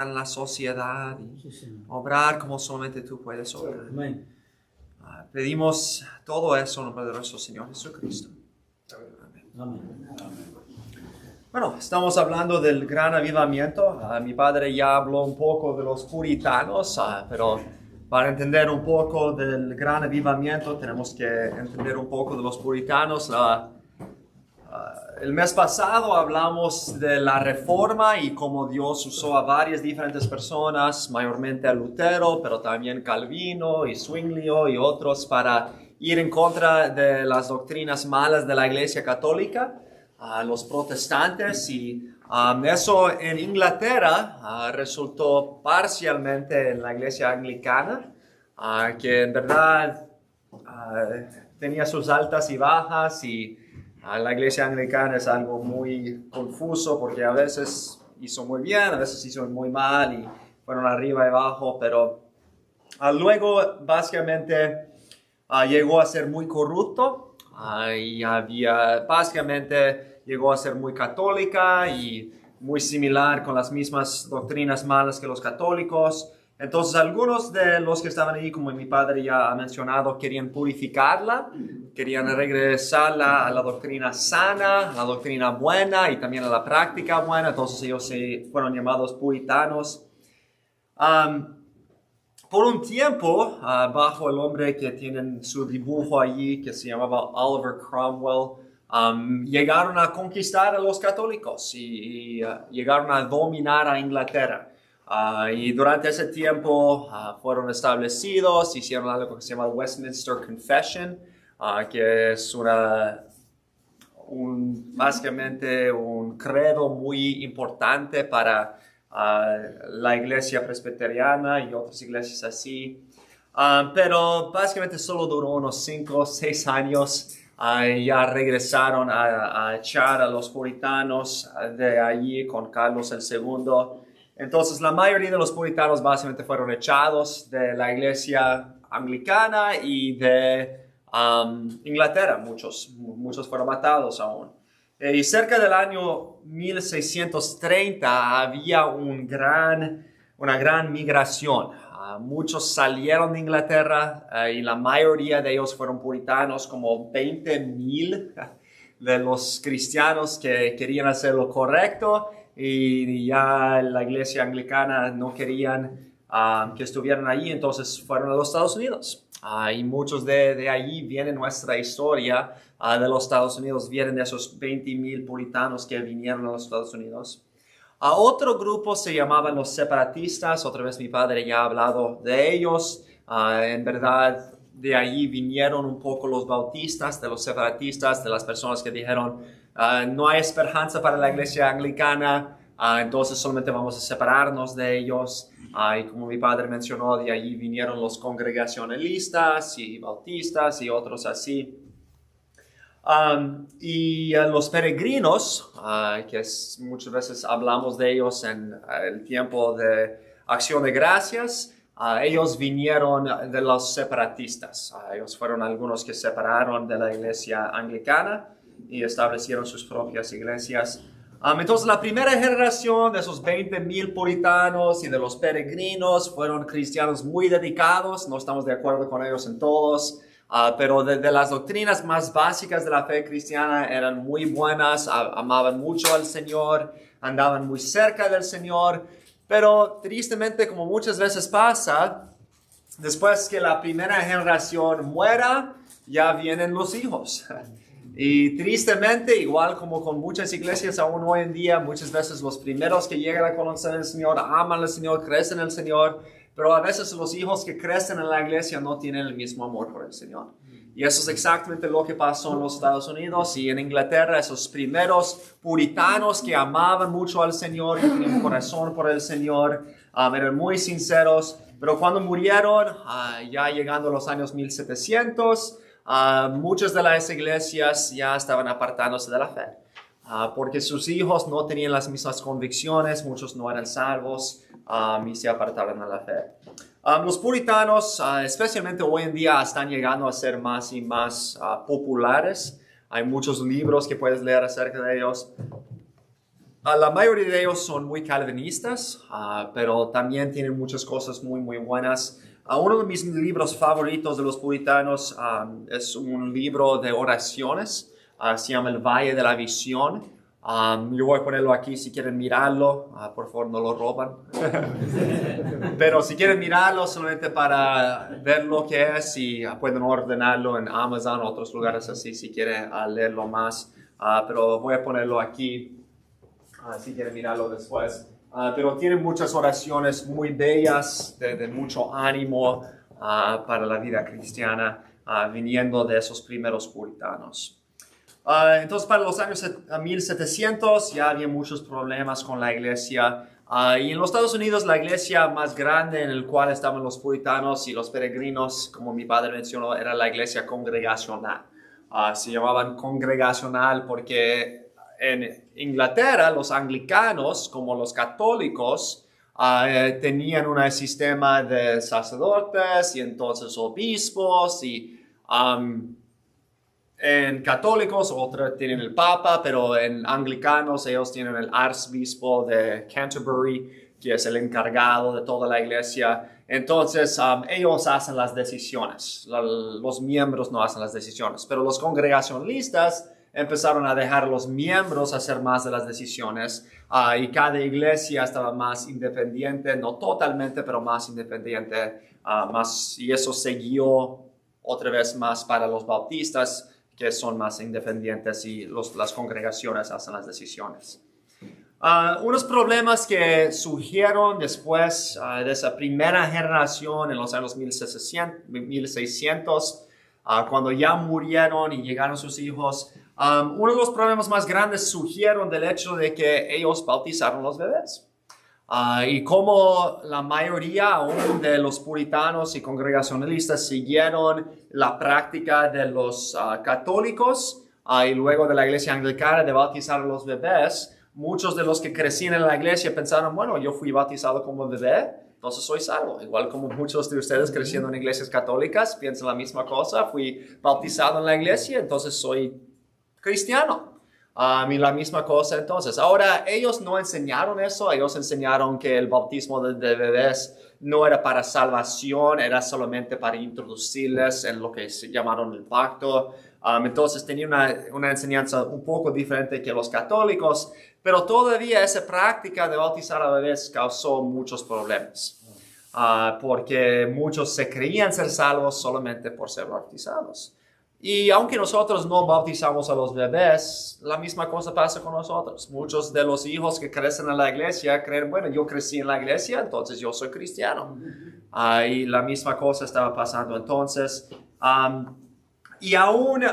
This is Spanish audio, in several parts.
en la sociedad y Sí, Señor. obrar como solamente tú puedes obrar. Amén. Pedimos todo eso en nombre de nuestro Señor Jesucristo. Amén. Amén. Bueno, estamos hablando del gran avivamiento. Mi padre ya habló un poco de los puritanos, pero para entender un poco del gran avivamiento tenemos que entender un poco de los puritanos. El mes pasado hablamos de la reforma y cómo Dios usó a varias diferentes personas, mayormente a Lutero, pero también Calvino y Zwinglio y otros, para ir en contra de las doctrinas malas de la Iglesia Católica, los protestantes, y eso en Inglaterra resultó parcialmente en la Iglesia Anglicana, que en verdad tenía sus altas y bajas, y la Iglesia Anglicana es algo muy confuso porque a veces hizo muy bien, a veces hizo muy mal y fueron arriba y abajo, pero luego básicamente llegó a ser muy corrupto y básicamente llegó a ser muy católica y muy similar con las mismas doctrinas malas que los católicos. Entonces algunos de los que estaban ahí, como mi padre ya ha mencionado, querían purificarla, querían regresarla a la doctrina sana, a la doctrina buena y también a la práctica buena. Entonces ellos fueron llamados puritanos. Por un tiempo, bajo el hombre que tienen su dibujo allí, que se llamaba Oliver Cromwell, llegaron a conquistar a los católicos y llegaron a dominar a Inglaterra. Y durante ese tiempo fueron establecidos, hicieron algo que se llama Westminster Confession, que es básicamente un credo muy importante para la iglesia presbiteriana y otras iglesias así. Pero básicamente solo duró unos 5 o 6 años. Ya regresaron a echar a los puritanos de allí con Carlos II. Entonces la mayoría de los puritanos básicamente fueron echados de la iglesia anglicana y de Inglaterra. Muchos fueron matados aún. Y cerca del año 1630 había una gran migración. Muchos salieron de Inglaterra y la mayoría de ellos fueron puritanos, como 20,000 de los cristianos que querían hacer lo correcto, y ya la iglesia anglicana no querían que estuvieran allí, entonces fueron a los Estados Unidos. Y muchos de allí viene nuestra historia de los Estados Unidos, vienen de esos 20,000 puritanos que vinieron a los Estados Unidos. Otro grupo se llamaban los separatistas. Otra vez mi padre ya ha hablado de ellos. En verdad, de allí vinieron un poco los bautistas, de los separatistas, de las personas que dijeron no hay esperanza para la iglesia anglicana, entonces solamente vamos a separarnos de ellos. Y como mi padre mencionó, de allí vinieron los congregacionalistas y bautistas y otros así. Y los peregrinos, que muchas veces hablamos de ellos en el tiempo de Acción de Gracias, ellos vinieron de los separatistas. Ellos fueron algunos que separaron de la iglesia anglicana y establecieron sus propias iglesias. Entonces la primera generación de esos 20,000 puritanos y de los peregrinos fueron cristianos muy dedicados. No estamos de acuerdo con ellos en todos. Pero de las doctrinas más básicas de la fe cristiana eran muy buenas, amaban mucho al Señor, andaban muy cerca del Señor, pero tristemente, como muchas veces pasa, después que la primera generación muera, ya vienen los hijos. Y tristemente, igual como con muchas iglesias aún hoy en día, muchas veces los primeros que llegan a conocer al Señor, aman al Señor, crecen en el Señor, pero a veces los hijos que crecen en la iglesia no tienen el mismo amor por el Señor. Y eso es exactamente lo que pasó en los Estados Unidos y en Inglaterra. Esos primeros puritanos que amaban mucho al Señor, que tenían un corazón por el Señor, eran muy sinceros. Pero cuando murieron, ya llegando a los años 1700, muchas de las iglesias ya estaban apartándose de la fe. Porque sus hijos no tenían las mismas convicciones, muchos no eran salvos y se apartaron de la fe. Los puritanos, especialmente hoy en día, están llegando a ser más y más populares. Hay muchos libros que puedes leer acerca de ellos. La mayoría de ellos son muy calvinistas, pero también tienen muchas cosas muy, muy buenas. Uno de mis libros favoritos de los puritanos es un libro de oraciones, se llama El Valle de la Visión. Yo voy a ponerlo aquí si quieren mirarlo, por favor no lo roban. Pero si quieren mirarlo solamente para ver lo que es y pueden ordenarlo en Amazon o otros lugares así si quieren leerlo más. Pero voy a ponerlo aquí. Si quieren mirarlo después. Pero tiene muchas oraciones muy bellas, de mucho ánimo para la vida cristiana, viniendo de esos primeros puritanos. Entonces, para los años 1700 ya había muchos problemas con la iglesia. Y en los Estados Unidos, la iglesia más grande en la cual estaban los puritanos y los peregrinos, como mi padre mencionó, era la iglesia congregacional. Se llamaban congregacional porque en Inglaterra, los anglicanos, como los católicos, tenían un sistema de sacerdotes y entonces obispos y en católicos otros tienen el papa, pero en anglicanos ellos tienen el arzobispo de Canterbury, que es el encargado de toda la iglesia. Entonces ellos hacen las decisiones, los miembros no hacen las decisiones, pero los congregacionalistas empezaron a dejar a los miembros hacer más de las decisiones y cada iglesia estaba más independiente, no totalmente, pero más independiente, y eso siguió otra vez más para los bautistas, que son más independientes y las congregaciones hacen las decisiones. Unos problemas que surgieron después de esa primera generación en los años 1600, cuando ya murieron y llegaron sus hijos, uno de los problemas más grandes surgieron del hecho de que ellos bautizaron los bebés. Y como la mayoría aún de los puritanos y congregacionalistas siguieron la práctica de los católicos y luego de la iglesia anglicana de bautizar a los bebés, muchos de los que crecían en la iglesia pensaron, bueno, yo fui bautizado como bebé, entonces soy salvo. Igual como muchos de ustedes creciendo en iglesias católicas piensan la misma cosa, fui bautizado en la iglesia, entonces soy cristiano. Y la misma cosa entonces. Ahora, ellos no enseñaron eso, ellos enseñaron que el bautismo de bebés no era para salvación, era solamente para introducirles en lo que se llamaron el pacto. Entonces tenían una enseñanza un poco diferente que los católicos, pero todavía esa práctica de bautizar a bebés causó muchos problemas. Porque muchos se creían ser salvos solamente por ser bautizados. Y aunque nosotros no bautizamos a los bebés, la misma cosa pasa con nosotros. Muchos de los hijos que crecen en la iglesia creen, bueno, yo crecí en la iglesia, entonces yo soy cristiano. Y la misma cosa estaba pasando entonces. Y aún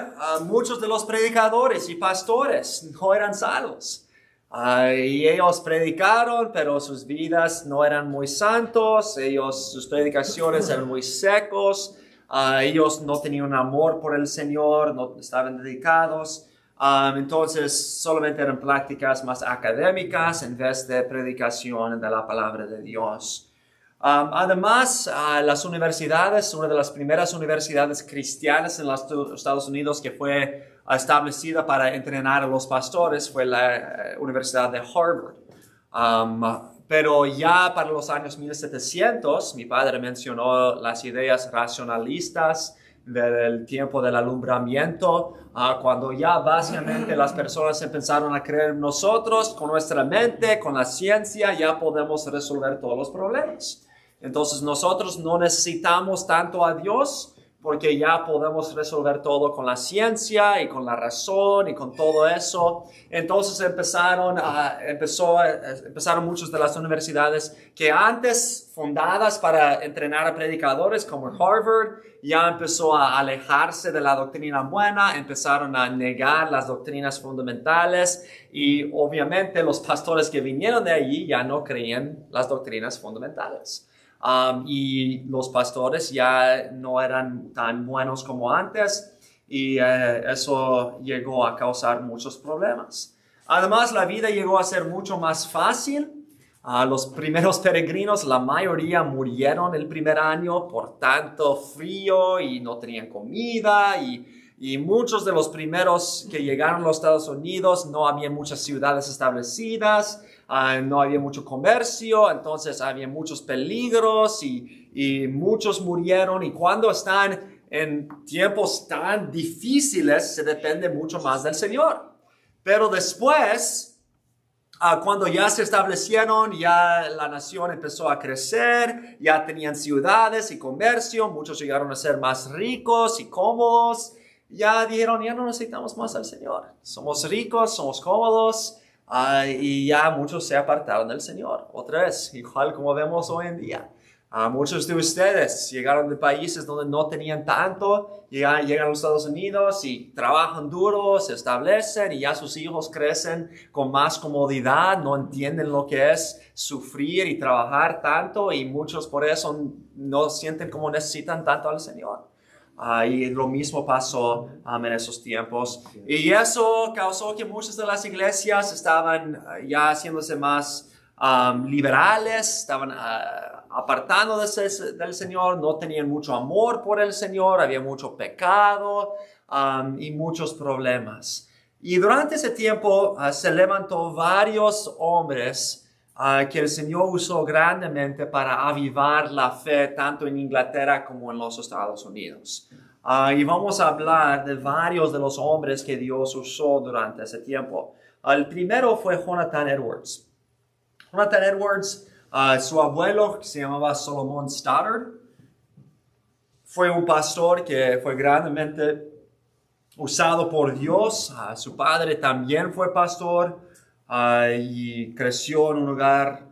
muchos de los predicadores y pastores no eran salvos. Y ellos predicaron, pero sus vidas no eran muy santos, sus predicaciones eran muy secos. Ellos no tenían amor por el Señor, no estaban dedicados. Entonces solamente eran prácticas más académicas en vez de predicación de la palabra de Dios. Además, las universidades, una de las primeras universidades cristianas en los Estados Unidos que fue establecida para entrenar a los pastores fue la Universidad de Harvard. Pero ya para los años 1700, mi padre mencionó las ideas racionalistas del tiempo del alumbramiento, cuando ya básicamente las personas empezaron a creer en nosotros, con nuestra mente, con la ciencia, ya podemos resolver todos los problemas. Entonces nosotros no necesitamos tanto a Dios, porque ya podemos resolver todo con la ciencia y con la razón y con todo eso. Entonces empezaron muchas de las universidades que antes fundadas para entrenar a predicadores como Harvard, ya empezó a alejarse de la doctrina buena, empezaron a negar las doctrinas fundamentales y obviamente los pastores que vinieron de allí ya no creían las doctrinas fundamentales. Y los pastores ya no eran tan buenos como antes y eso llegó a causar muchos problemas. Además, la vida llegó a ser mucho más fácil. Los primeros peregrinos, la mayoría murieron el primer año por tanto frío y no tenían comida y Y muchos de los primeros que llegaron a los Estados Unidos no había muchas ciudades establecidas, no había mucho comercio, entonces había muchos peligros y muchos murieron. Y cuando están en tiempos tan difíciles, se depende mucho más del Señor. Pero después, cuando ya se establecieron, ya la nación empezó a crecer, ya tenían ciudades y comercio, muchos llegaron a ser más ricos y cómodos. Ya dijeron, ya no necesitamos más al Señor. Somos ricos, somos cómodos, y ya muchos se apartaron del Señor. Otra vez, igual como vemos hoy en día. Muchos de ustedes llegaron de países donde no tenían tanto, llegan a los Estados Unidos y trabajan duro, se establecen y ya sus hijos crecen con más comodidad, no entienden lo que es sufrir y trabajar tanto y muchos por eso no sienten como necesitan tanto al Señor. Y lo mismo pasó en esos tiempos. Y eso causó que muchas de las iglesias estaban ya haciéndose más liberales, estaban apartándose del Señor, no tenían mucho amor por el Señor, había mucho pecado y muchos problemas. Y durante ese tiempo se levantó varios hombres que el Señor usó grandemente para avivar la fe tanto en Inglaterra como en los Estados Unidos. Y vamos a hablar de varios de los hombres que Dios usó durante ese tiempo. El primero fue Jonathan Edwards. Jonathan Edwards, su abuelo, que se llamaba Solomon Stoddard, fue un pastor que fue grandemente usado por Dios. Su padre también fue pastor y creció en un hogar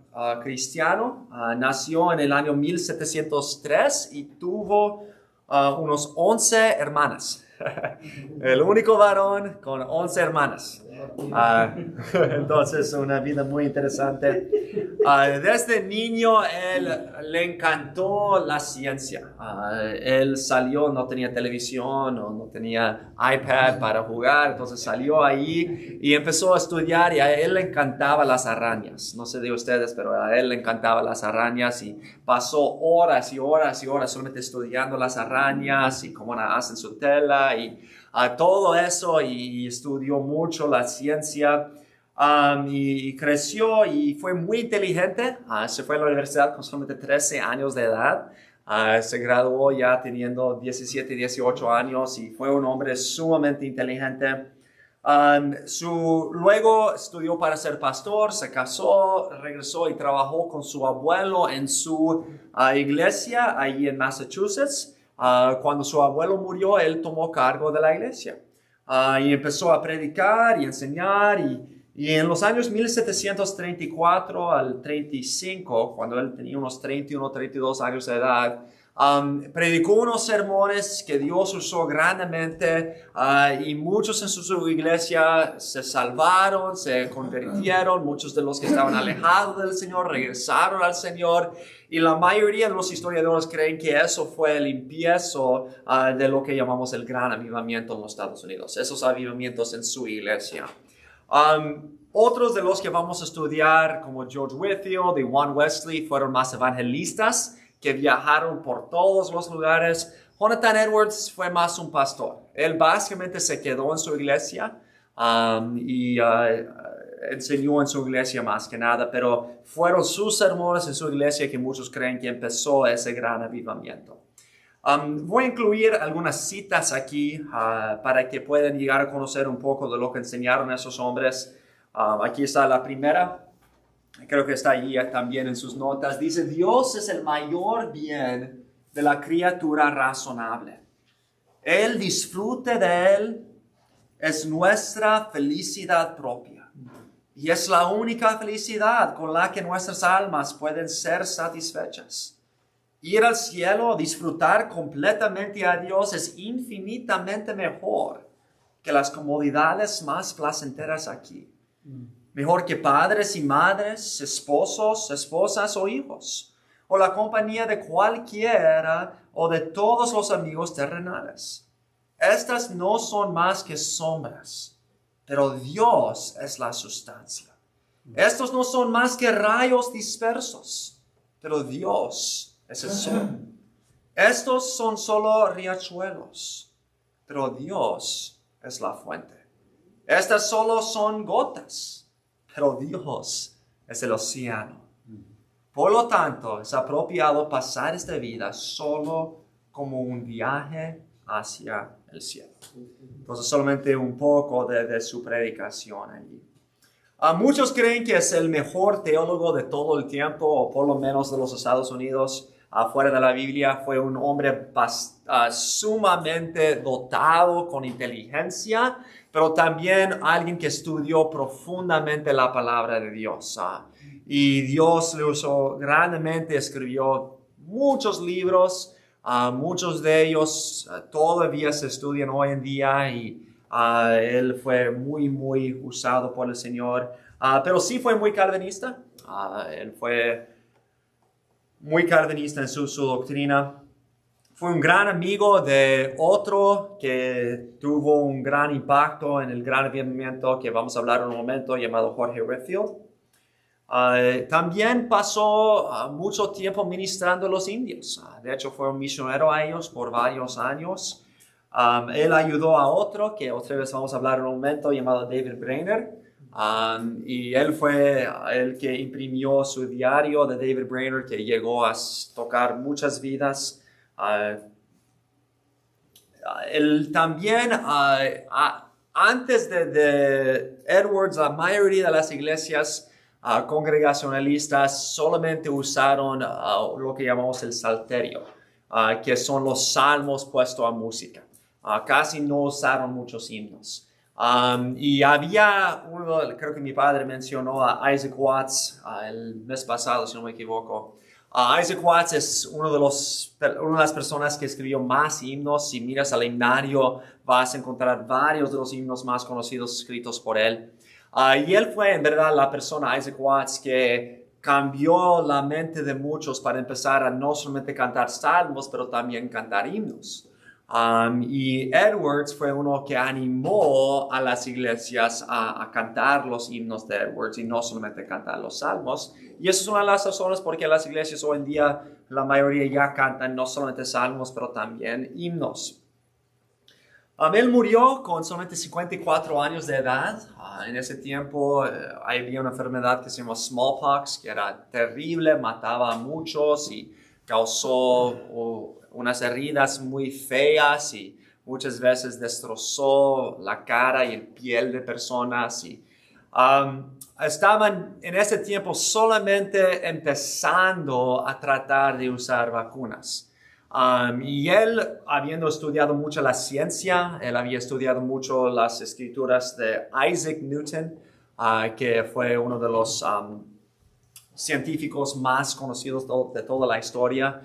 cristiano. Nació en el año 1703 y tuvo unos 11 hermanas. El único varón con 11 hermanas. Entonces, una vida muy interesante. Desde niño, él le encantó la ciencia. Él salió, no tenía televisión, no tenía iPad para jugar, entonces salió ahí y empezó a estudiar y a él le encantaban las arañas. No sé de ustedes, pero a él le encantaban las arañas y pasó horas y horas y horas solamente estudiando las arañas y cómo hacen su tela y todo eso y estudió mucho la ciencia. Y creció y fue muy inteligente. Se fue a la universidad con solamente 13 años de edad. Se graduó ya teniendo 17, 18 años y fue un hombre sumamente inteligente. Luego estudió para ser pastor, se casó, regresó y trabajó con su abuelo en su iglesia ahí en Massachusetts. Cuando su abuelo murió, él tomó cargo de la iglesia y empezó a predicar y enseñar y en los años 1734 al 35, cuando él tenía unos 31, 32 años de edad, predicó unos sermones que Dios usó grandemente y muchos en su iglesia se salvaron, se convirtieron, muchos de los que estaban alejados del Señor regresaron al Señor y la mayoría de los historiadores creen que eso fue el empiezo de lo que llamamos el gran avivamiento en los Estados Unidos, esos avivamientos en su iglesia. Otros de los que vamos a estudiar, como George Whitefield y Juan Wesley, fueron más evangelistas que viajaron por todos los lugares. Jonathan Edwards fue más un pastor. Él básicamente se quedó en su iglesia y enseñó en su iglesia más que nada, pero fueron sus sermones en su iglesia que muchos creen que empezó ese gran avivamiento. Voy a incluir algunas citas aquí para que puedan llegar a conocer un poco de lo que enseñaron esos hombres. Aquí está la primera, creo que está allí también en sus notas. Dice, Dios es el mayor bien de la criatura razonable. El disfrute de Él es nuestra felicidad propia. Y es la única felicidad con la que nuestras almas pueden ser satisfechas. Ir al cielo, disfrutar completamente a Dios es infinitamente mejor que las comodidades más placenteras aquí. Mejor que padres y madres, esposos, esposas o hijos, o la compañía de cualquiera o de todos los amigos terrenales. Estas no son más que sombras, pero Dios es la sustancia. Estos no son más que rayos dispersos, pero Dios es el sol. Estos son solo riachuelos, pero Dios es la fuente. Estas solo son gotas, pero Dios es el océano. Por lo tanto, es apropiado pasar esta vida solo como un viaje hacia el cielo. Entonces, solamente un poco de su predicación allí. Muchos creen que es el mejor teólogo de todo el tiempo, o por lo menos de los Estados Unidos. Fuera de la Biblia, fue un hombre sumamente dotado con inteligencia, pero también alguien que estudió profundamente la palabra de Dios. Y Dios le usó grandemente, escribió muchos libros, muchos de ellos todavía se estudian hoy en día y él fue muy usado por el Señor, pero sí fue muy calvinista. Él fue muy calvinista en su doctrina. Fue un gran amigo de otro que tuvo un gran impacto en el gran avivamiento que vamos a hablar en un momento, llamado Jorge Whitefield. También pasó mucho tiempo ministrando a los indios. De hecho, fue un misionero a ellos por varios años. Él ayudó a otro, que otra vez vamos a hablar en un momento, llamado David Brainerd. Y él fue el que imprimió su diario de David Brainerd, que llegó a tocar muchas vidas. Él también, antes de Edwards, la mayoría de las iglesias congregacionalistas solamente usaron lo que llamamos el salterio, que son los salmos puestos a música. Casi no usaron muchos himnos. Y había uno, creo que mi padre mencionó a Isaac Watts el mes pasado, si no me equivoco. Isaac Watts es una de las personas que escribió más himnos. Si miras al himnario, vas a encontrar varios de los himnos más conocidos escritos por él. Y él fue en verdad la persona, Isaac Watts, que cambió la mente de muchos para empezar a no solamente cantar salmos, pero también cantar himnos. Y Edwards fue uno que animó a las iglesias a cantar los himnos de Edwards y no solamente cantar los salmos. Y eso es una de las razones por qué las iglesias hoy en día, la mayoría ya cantan no solamente salmos, pero también himnos. Él murió con solamente 54 años de edad. En ese tiempo había una enfermedad que se llama smallpox, que era terrible, mataba a muchos y causó unas heridas muy feas y muchas veces destrozó la cara y el piel de personas. Y estaban en ese tiempo solamente empezando a tratar de usar vacunas. Y él, habiendo estudiado mucho la ciencia, él había estudiado mucho las escrituras de Isaac Newton, que fue uno de los científicos más conocidos de toda la historia.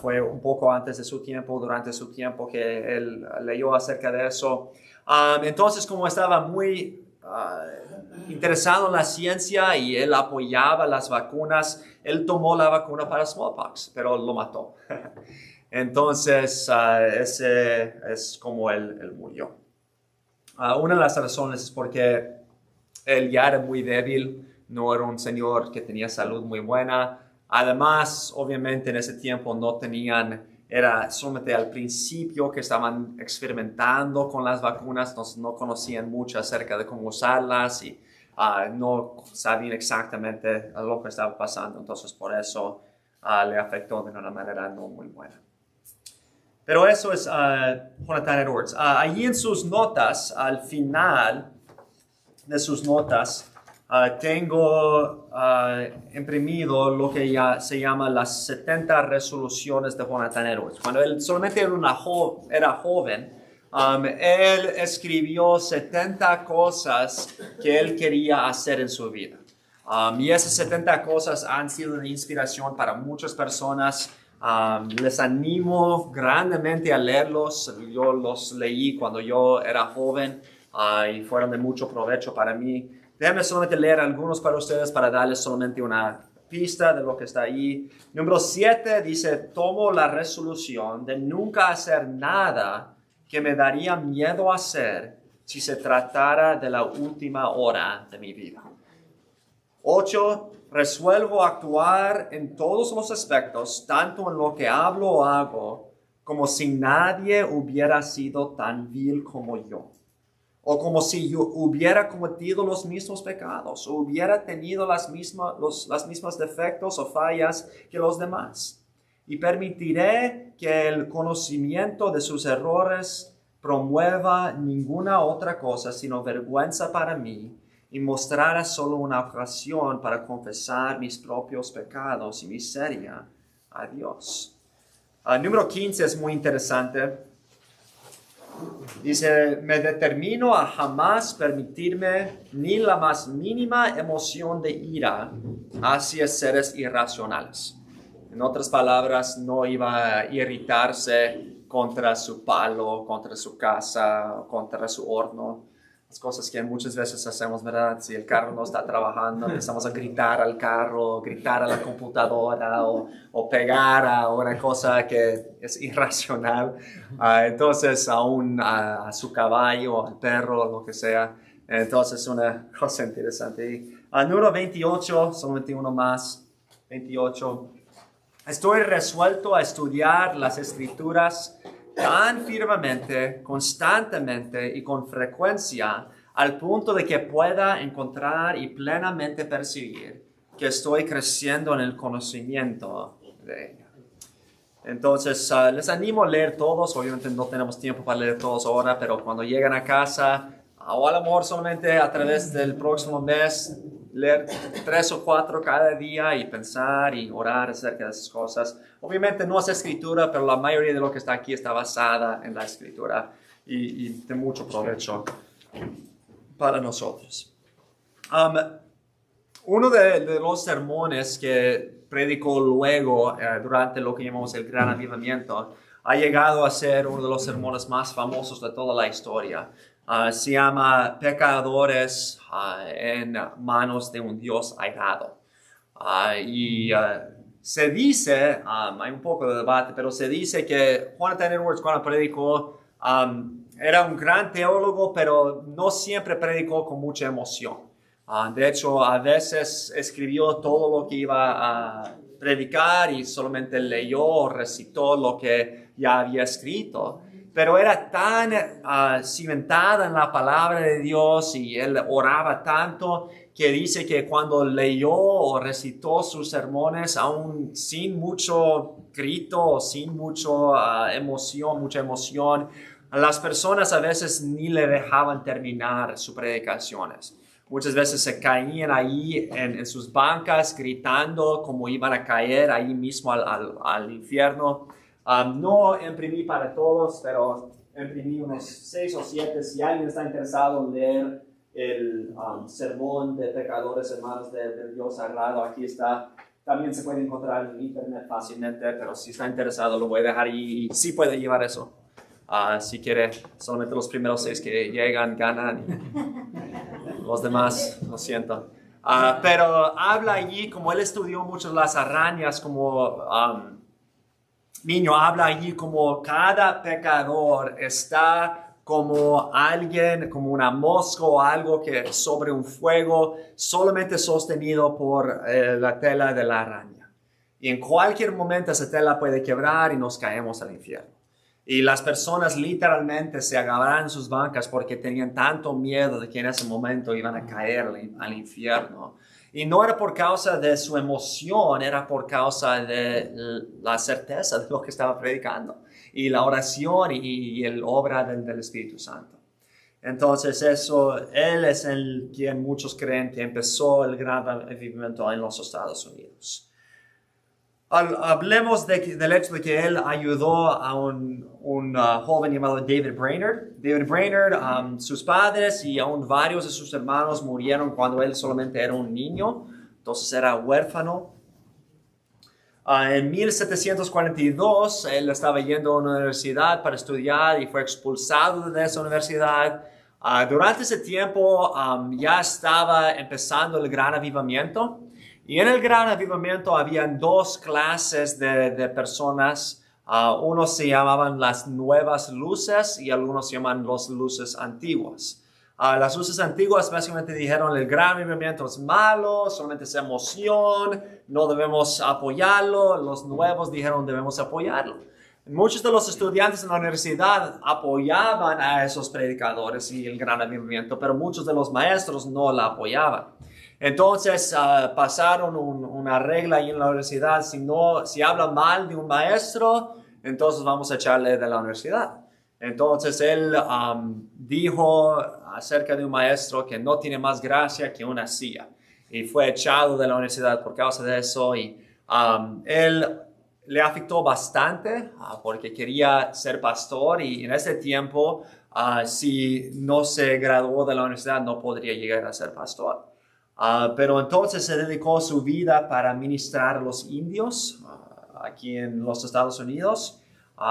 Fue un poco antes de su tiempo, durante su tiempo que él leyó acerca de eso. Entonces, como estaba muy interesado en la ciencia y él apoyaba las vacunas, él tomó la vacuna para smallpox, pero lo mató. Entonces, ese es como él murió. Una de las razones es porque él ya era muy débil, no era un señor que tenía salud muy buena. Además, obviamente en ese tiempo no tenían, era solamente al principio que estaban experimentando con las vacunas, entonces no conocían mucho acerca de cómo usarlas y no sabían exactamente lo que estaba pasando. Entonces, por eso le afectó de una manera no muy buena. Pero eso es Jonathan Edwards. Allí en sus notas, al final de sus notas, tengo imprimido lo que ya se llama las 70 resoluciones de Jonathan Edwards. Cuando él solamente era joven, él escribió 70 cosas que él quería hacer en su vida. Y esas 70 cosas han sido una inspiración para muchas personas. Les animo grandemente a leerlos. Yo los leí cuando yo era joven y fueron de mucho provecho para mí. Déjenme solamente leer algunos para ustedes para darles solamente una pista de lo que está ahí. Número 7 dice: tomo la resolución de nunca hacer nada que me daría miedo hacer si se tratara de la última hora de mi vida. 8. Resuelvo actuar en todos los aspectos, tanto en lo que hablo o hago como si nadie hubiera sido tan vil como yo, o como si yo hubiera cometido los mismos pecados, o hubiera tenido las mismas defectos o fallas que los demás. Y permitiré que el conocimiento de sus errores promueva ninguna otra cosa sino vergüenza para mí, y mostrará solo una ocasión para confesar mis propios pecados y miseria a Dios. Número 15 es muy interesante. Dice, me determino a jamás permitirme ni la más mínima emoción de ira hacia seres irracionales. En otras palabras, no iba a irritarse contra su palo, contra su casa, contra su horno. Las cosas que muchas veces hacemos, ¿verdad? Si el carro no está trabajando, empezamos a gritar al carro, gritar a la computadora o pegar a una cosa que es irracional. Entonces, aún a su caballo, al perro, lo que sea. Entonces, una cosa interesante. Número 28, solamente uno más. 28. Estoy resuelto a estudiar las Escrituras tan firmemente, constantemente y con frecuencia, al punto de que pueda encontrar y plenamente percibir que estoy creciendo en el conocimiento de ella. Entonces, les animo a leer todos. Obviamente no tenemos tiempo para leer todos ahora, pero cuando llegan a casa, o a lo mejor solamente a través del próximo mes, leer 3 o 4 cada día y pensar y orar acerca de esas cosas. Obviamente no es escritura, pero la mayoría de lo que está aquí está basada en la escritura y de mucho provecho para nosotros. Uno de los sermones que predicó luego durante lo que llamamos el Gran Avivamiento ha llegado a ser uno de los sermones más famosos de toda la historia. Se llama Pecadores en manos de un Dios airado. Se dice, hay un poco de debate, pero se dice que Jonathan Edwards cuando predicó era un gran teólogo, pero no siempre predicó con mucha emoción. De hecho, a veces escribió todo lo que iba a predicar y solamente leyó o recitó lo que ya había escrito. Pero era tan cimentada en la palabra de Dios y él oraba tanto que dice que cuando leyó o recitó sus sermones, aún sin mucho grito, sin mucha emoción, las personas a veces ni le dejaban terminar sus predicaciones. Muchas veces se caían ahí en sus bancas gritando como iban a caer ahí mismo al infierno. No imprimí para todos, pero imprimí unos 6 o 7. Si alguien está interesado en leer el sermón de Pecadores en manos del Dios sagrado, aquí está. También se puede encontrar en internet fácilmente, pero si está interesado lo voy a dejar y sí puede llevar eso. Si quiere, solamente los primeros 6 que llegan ganan. Los demás, lo siento. Pero habla allí, como él estudió mucho las arañas, como niño, habla allí como cada pecador está como alguien, como una mosca o algo que sobre un fuego solamente sostenido por la tela de la araña. Y en cualquier momento esa tela puede quebrar y nos caemos al infierno. Y las personas literalmente se agarraron en sus bancas porque tenían tanto miedo de que en ese momento iban a caer al infierno. Y no era por causa de su emoción, era por causa de la certeza de lo que estaba predicando. Y la oración y el obra del Espíritu Santo. Entonces él es el quien muchos creen que empezó el gran avivamiento en los Estados Unidos. Hablemos del hecho de que él ayudó a un joven llamado David Brainerd. David Brainerd, sus padres y aún varios de sus hermanos murieron cuando él solamente era un niño, entonces era huérfano. En 1742 él estaba yendo a una universidad para estudiar y fue expulsado de esa universidad. Durante ese tiempo ya estaba empezando el gran avivamiento. Y en el gran avivamiento habían 2 clases de personas. Unos se llamaban las nuevas luces y algunos se llaman las luces antiguas. Las luces antiguas básicamente dijeron el gran avivamiento es malo, solamente es emoción, no debemos apoyarlo. Los nuevos dijeron debemos apoyarlo. Muchos de los estudiantes en la universidad apoyaban a esos predicadores y el gran avivamiento, pero muchos de los maestros no la apoyaban. Entonces pasaron una regla ahí en la universidad: si hablan mal de un maestro, entonces vamos a echarle de la universidad. Entonces él dijo acerca de un maestro que no tiene más gracia que una silla, y fue echado de la universidad por causa de eso. Y él le afectó bastante porque quería ser pastor, y en ese tiempo si no se graduó de la universidad no podría llegar a ser pastor. Pero entonces se dedicó su vida para ministrar a los indios aquí en los Estados Unidos.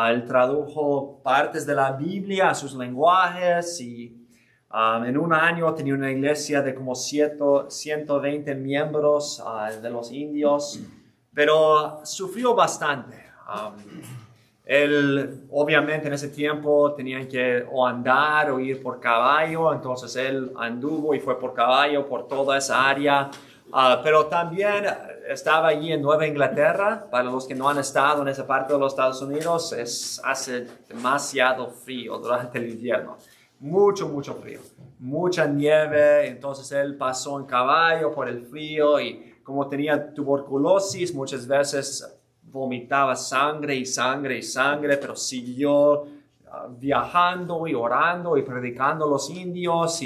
Él tradujo partes de la Biblia a sus lenguajes, y en un año tenía una iglesia de como 120 miembros de los indios, pero sufrió bastante. Él, obviamente, en ese tiempo tenían que o andar o ir por caballo, entonces él anduvo y fue por caballo por toda esa área. Pero también estaba allí en Nueva Inglaterra. Para los que no han estado en esa parte de los Estados Unidos, hace demasiado frío durante el invierno. Mucho, mucho frío. Mucha nieve. Entonces él pasó en caballo por el frío, y como tenía tuberculosis, muchas veces vomitaba sangre y sangre y sangre, pero siguió viajando y orando y predicando a los indios.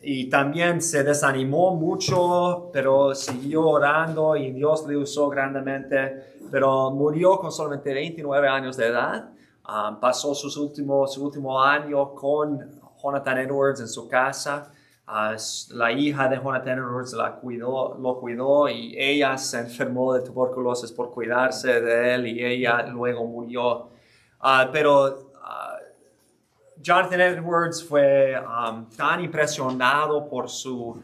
Y también se desanimó mucho, pero siguió orando y Dios le usó grandemente. Pero murió con solamente 29 años de edad. Pasó su último año con Jonathan Edwards en su casa. La hija de Jonathan Edwards lo cuidó, y ella se enfermó de tuberculosis por cuidarse de él, y ella luego murió. Pero Jonathan Edwards fue tan impresionado por su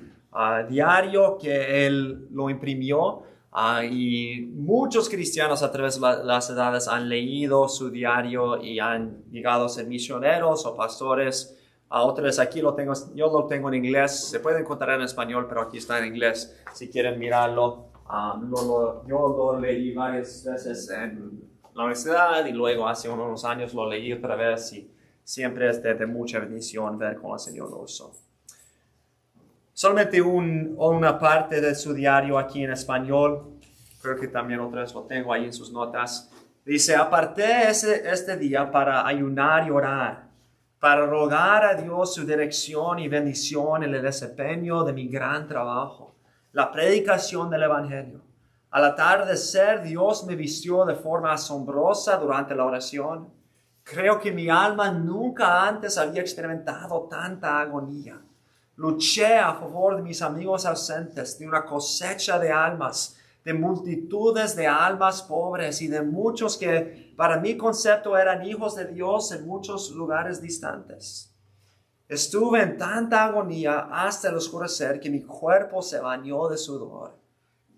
diario que él lo imprimió, y muchos cristianos a través de las edades han leído su diario y han llegado a ser misioneros o pastores. Otra vez aquí yo lo tengo en inglés, se puede encontrar en español, pero aquí está en inglés si quieren mirarlo. Yo lo leí varias veces en la universidad, y luego hace unos años lo leí otra vez, y siempre es de mucha bendición ver cómo el Señor lo usó. Solamente una parte de su diario aquí en español, creo que también otra vez lo tengo ahí en sus notas. Dice: aparté este día para ayunar y orar, para rogar a Dios su dirección y bendición en el desempeño de mi gran trabajo, la predicación del Evangelio. Al atardecer, Dios me vistió de forma asombrosa durante la oración. Creo que mi alma nunca antes había experimentado tanta agonía. Luché a favor de mis amigos ausentes, de una cosecha de almas, de multitudes de almas pobres y de muchos que para mi concepto eran hijos de Dios en muchos lugares distantes. Estuve en tanta agonía hasta el oscurecer que mi cuerpo se bañó de sudor.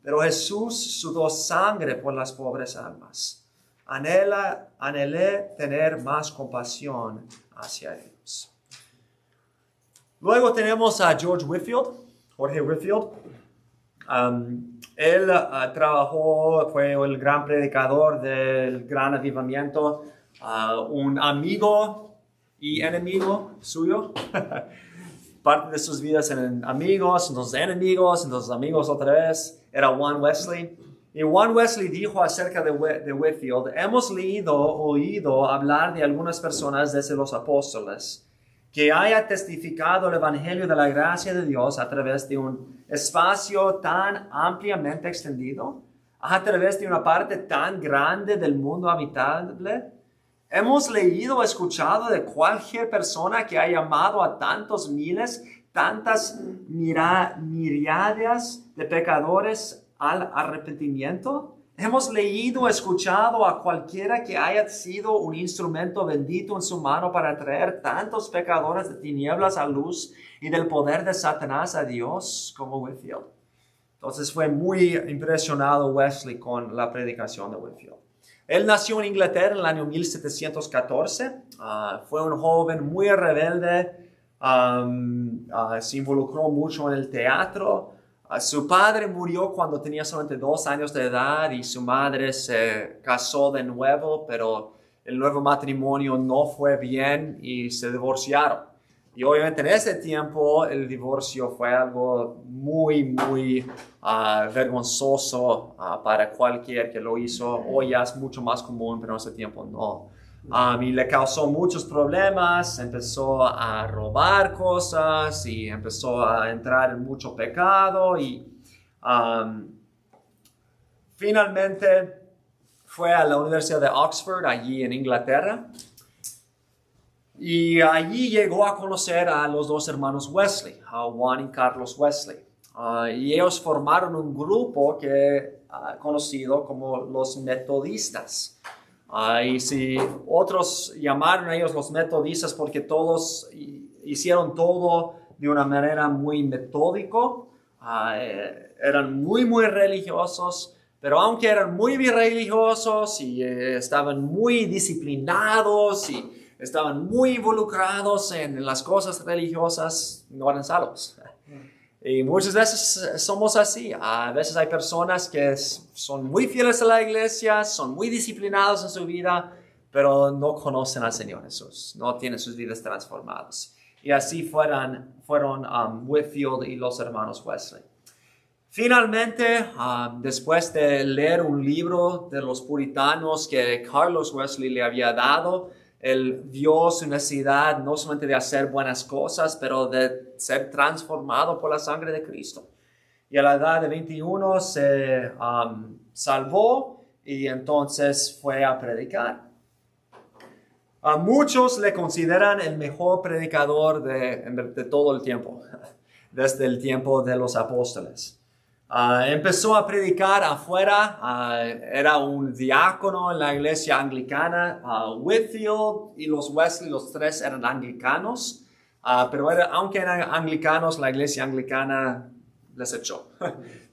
Pero Jesús sudó sangre por las pobres almas. Anhelé tener más compasión hacia ellos. Luego tenemos a Jorge Whitfield. Él fue el gran predicador del gran avivamiento, un amigo y enemigo suyo. Parte de sus vidas eran amigos, entonces enemigos, entonces amigos otra vez. Era Juan Wesley. Y Juan Wesley dijo acerca de Whitfield: hemos oído hablar de algunas personas desde los apóstoles que haya testificado el Evangelio de la gracia de Dios a través de un espacio tan ampliamente extendido, a través de una parte tan grande del mundo habitable. Hemos leído o escuchado de cualquier persona que haya llamado a tantos miles, tantas miríadas de pecadores al arrepentimiento. Hemos leído o escuchado a cualquiera que haya sido un instrumento bendito en su mano para traer tantos pecadores de tinieblas a luz y del poder de Satanás a Dios como Whitfield. Entonces fue muy impresionado Wesley con la predicación de Whitfield. Él nació en Inglaterra en el año 1714. Fue un joven muy rebelde. Se involucró mucho en el teatro. Su padre murió cuando tenía solamente 2 años de edad y su madre se casó de nuevo, pero el nuevo matrimonio no fue bien y se divorciaron. Y obviamente en ese tiempo el divorcio fue algo muy vergonzoso para cualquier que lo hizo. Hoy ya es mucho más común, pero en ese tiempo no. Y le causó muchos problemas, empezó a robar cosas y empezó a entrar en mucho pecado y finalmente fue a la Universidad de Oxford, allí en Inglaterra, y allí llegó a conocer a los dos hermanos Wesley, a Juan y Carlos Wesley. Y ellos formaron un grupo que conocido como los metodistas. Y si otros llamaron a ellos los metodistas porque todos hicieron todo de una manera muy metódico, eran muy religiosos, pero aunque eran muy religiosos y estaban muy disciplinados y estaban muy involucrados en las cosas religiosas, no eran salvos. Y muchas veces somos así. A veces hay personas que son muy fieles a la iglesia, son muy disciplinados en su vida, pero no conocen al Señor Jesús, no tienen sus vidas transformadas. Y así fueron Whitefield y los hermanos Wesley. Finalmente, después de leer un libro de los puritanos que Carlos Wesley le había dado, él vio su necesidad no solamente de hacer buenas cosas, pero de ser transformado por la sangre de Cristo. Y a la edad de 21 se salvó y entonces fue a predicar. A muchos le consideran el mejor predicador de todo el tiempo, desde el tiempo de los apóstoles. Empezó a predicar afuera, era un diácono en la iglesia anglicana. Whitefield y los Wesley, los tres eran anglicanos, pero aunque eran anglicanos, la iglesia anglicana les echó.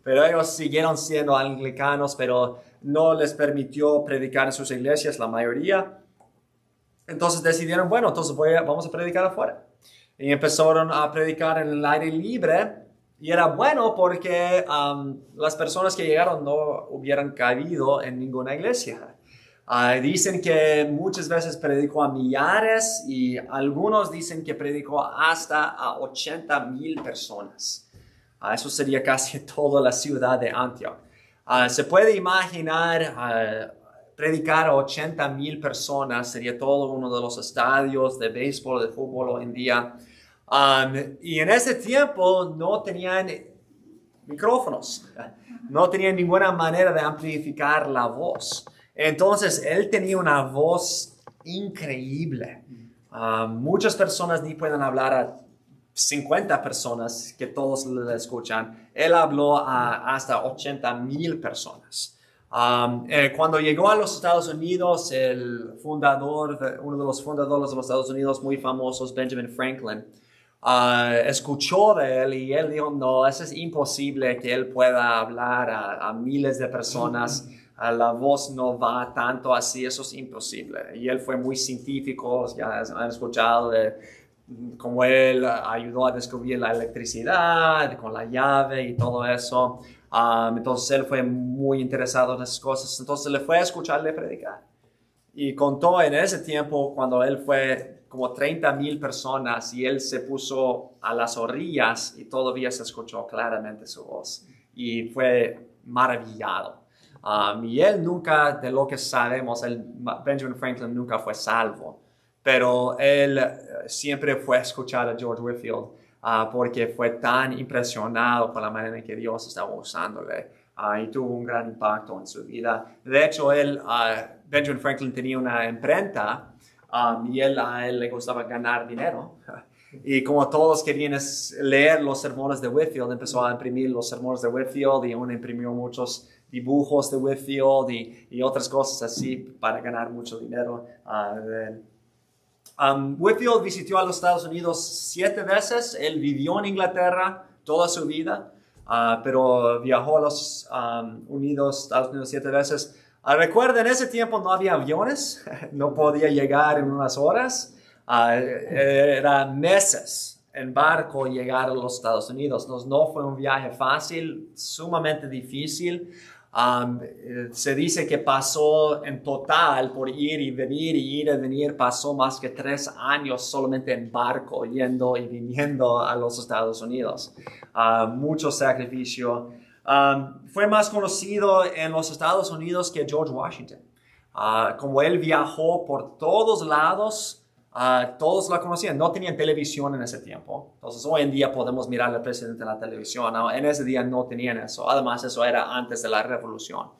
Pero ellos siguieron siendo anglicanos, pero no les permitió predicar en sus iglesias, la mayoría. Entonces decidieron, bueno, entonces vamos a predicar afuera. Y empezaron a predicar en el aire libre. Y era bueno porque las personas que llegaron no hubieran cabido en ninguna iglesia. Dicen que muchas veces predicó a millares y algunos dicen que predicó hasta a 80,000 personas. Eso sería casi toda la ciudad de Antioch. Se puede imaginar predicar a 80,000 personas, sería todo uno de los estadios de béisbol, de fútbol hoy en día. Y en ese tiempo no tenían micrófonos, no tenían ninguna manera de amplificar la voz. Entonces él tenía una voz increíble. Muchas personas ni pueden hablar a 50 personas que todos le escuchan. Él habló a hasta 80,000 personas. Cuando llegó a los Estados Unidos, uno de los fundadores de los Estados Unidos muy famosos, Benjamin Franklin, escuchó de él y él dijo, no, eso es imposible que él pueda hablar a miles de personas, la voz no va tanto así, eso es imposible. Y él fue muy científico, ya han escuchado de cómo él ayudó a descubrir la electricidad con la llave y todo eso. Entonces él fue muy interesado en esas cosas, entonces le fue a escucharle predicar. Y contó en ese tiempo cuando él fue como 30,000 personas y él se puso a las orillas y todavía se escuchó claramente su voz y fue maravillado. Y él nunca, de lo que sabemos, Benjamin Franklin nunca fue salvo, pero él siempre fue a escuchar a George Whitefield porque fue tan impresionado por la manera en que Dios estaba usándole y tuvo un gran impacto en su vida. De hecho, Benjamin Franklin tenía una imprenta y a él le gustaba ganar dinero. Y como todos querían leer los sermones de Whitefield, empezó a imprimir los sermones de Whitefield y uno imprimió muchos dibujos de Whitefield y otras cosas así para ganar mucho dinero. Whitefield visitó a los Estados Unidos 7 veces. Él vivió en Inglaterra toda su vida, pero viajó a los Estados Unidos 7 veces. Recuerda, en ese tiempo no había aviones, no podía llegar en unas horas, era meses en barco llegar a los Estados Unidos. Entonces, no fue un viaje fácil, sumamente difícil. Se dice que pasó en total por ir y venir, pasó más que 3 años solamente en barco, yendo y viniendo a los Estados Unidos. Mucho sacrificio. Fue más conocido en los Estados Unidos que George Washington. Como él viajó por todos lados, todos la conocían. No tenían televisión en ese tiempo. Entonces, hoy en día podemos mirar al presidente en la televisión. ¿No? En ese día no tenían eso. Además, eso era antes de la revolución.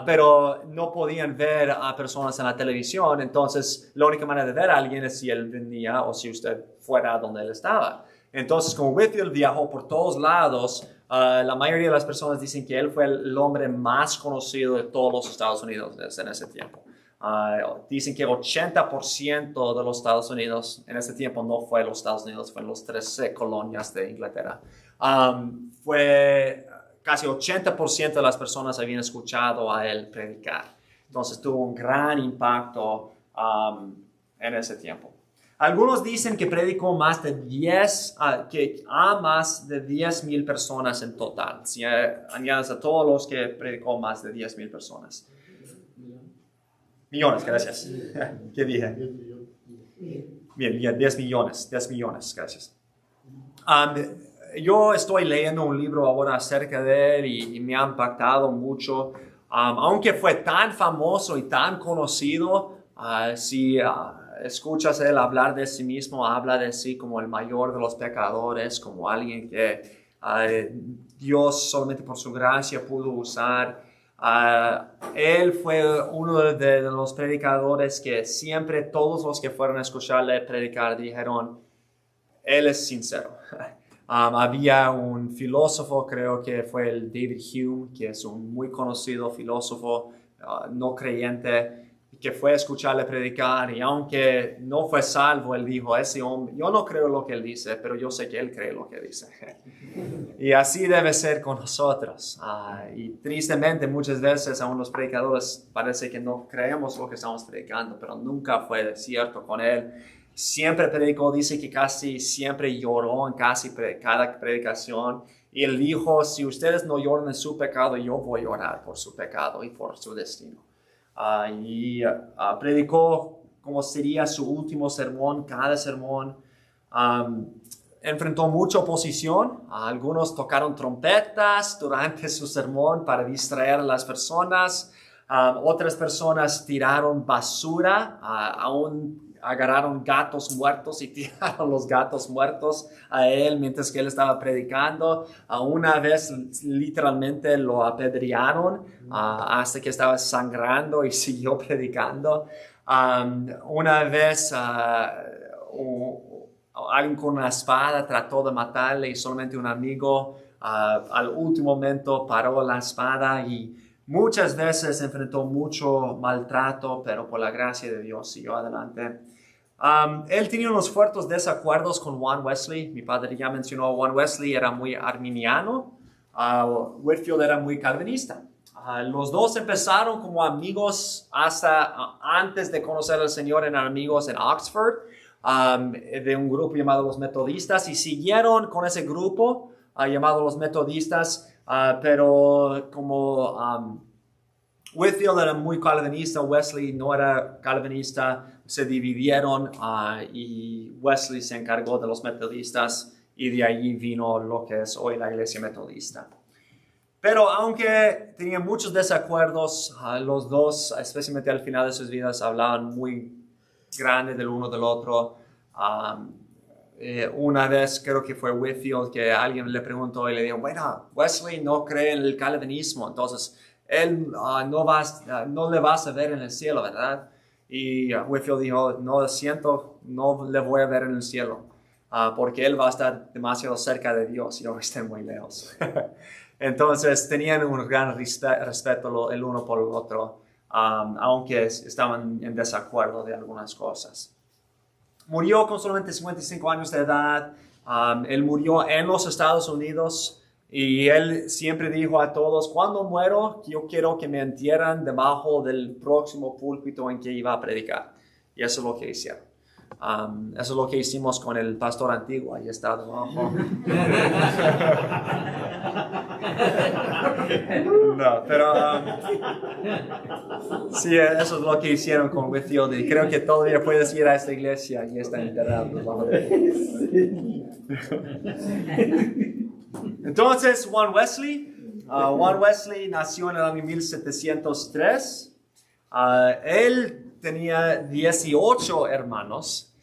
Pero no podían ver a personas en la televisión. Entonces, la única manera de ver a alguien es si él venía o si usted fuera donde él estaba. Entonces, como Whitfield viajó por todos lados, la mayoría de las personas dicen que él fue el hombre más conocido de todos los Estados Unidos en ese tiempo. Dicen que 80% de los Estados Unidos en ese tiempo no fue los Estados Unidos, fue en las 13 colonias de Inglaterra. Fue casi 80% de las personas habían escuchado a él predicar. Entonces tuvo un gran impacto en ese tiempo. Algunos dicen que predicó más de 10,000 personas en total. Si añades a todos los que predicó más de 10,000 personas. Millones, gracias. ¿Qué dije? Bien, 10 millones, gracias. Yo estoy leyendo un libro ahora acerca de él y me ha impactado mucho. Aunque fue tan famoso y tan conocido, si escuchas él hablar de sí mismo, habla de sí como el mayor de los pecadores, como alguien que Dios solamente por su gracia pudo usar. Él fue uno de los predicadores que siempre todos los que fueron a escucharle predicar dijeron, él es sincero. Había un filósofo, creo que fue el David Hume, que es un muy conocido filósofo no creyente, que fue a escucharle predicar y aunque no fue salvo, él dijo, ese hombre, yo no creo lo que él dice, pero yo sé que él cree lo que dice. Y así debe ser con nosotros. Y tristemente muchas veces aún los predicadores parece que no creemos lo que estamos predicando, pero nunca fue cierto con él. Siempre predicó, dice que casi siempre lloró en casi cada predicación. Y él dijo, si ustedes no lloran en su pecado, yo voy a llorar por su pecado y por su destino. Predicó como sería su último sermón, cada sermón. Enfrentó mucha oposición. Algunos tocaron trompetas durante su sermón para distraer a las personas. Otras personas tiraron basura, aún agarraron gatos muertos y tiraron los gatos muertos a él mientras que él estaba predicando. Una vez literalmente lo apedrearon hasta que estaba sangrando y siguió predicando. Una vez alguien con una espada trató de matarle y solamente un amigo al último momento paró la espada y muchas veces enfrentó mucho maltrato, pero por la gracia de Dios siguió adelante. Él tenía unos fuertes desacuerdos con John Wesley. Mi padre ya mencionó, John Wesley era muy arminiano, Whitfield era muy calvinista. Los dos empezaron como amigos hasta antes de conocer al Señor, eran amigos en Oxford, de un grupo llamado los Metodistas, y siguieron con ese grupo llamado los Metodistas, pero como Whitfield era muy calvinista, Wesley no era calvinista, se dividieron y Wesley se encargó de los metodistas y de allí vino lo que es hoy la iglesia metodista. Pero aunque tenían muchos desacuerdos, los dos, especialmente al final de sus vidas, hablaban muy grande del uno del otro. Una vez creo que fue Whitfield que alguien le preguntó y le dijo, bueno, Wesley no cree en el calvinismo, entonces él no le vas a ver en el cielo, ¿verdad? Y Whitfield dijo, no, siento, no le voy a ver en el cielo, porque él va a estar demasiado cerca de Dios y yo esté muy lejos. Entonces tenían un gran respeto el uno por el otro, aunque estaban en desacuerdo de algunas cosas. Murió con solamente 55 años de edad. Él murió en los Estados Unidos. Y él siempre dijo a todos, cuando muero, yo quiero que me entierren debajo del próximo púlpito en que iba a predicar. Y eso es lo que hicieron. Eso es lo que hicimos con el pastor antiguo, ahí está debajo. No, pero sí, eso es lo que hicieron con Whitfield y creo que todavía puedes ir a esta iglesia y está enterrado debajo de él. Entonces, Juan Wesley nació en el año 1703. Él tenía 18 hermanos.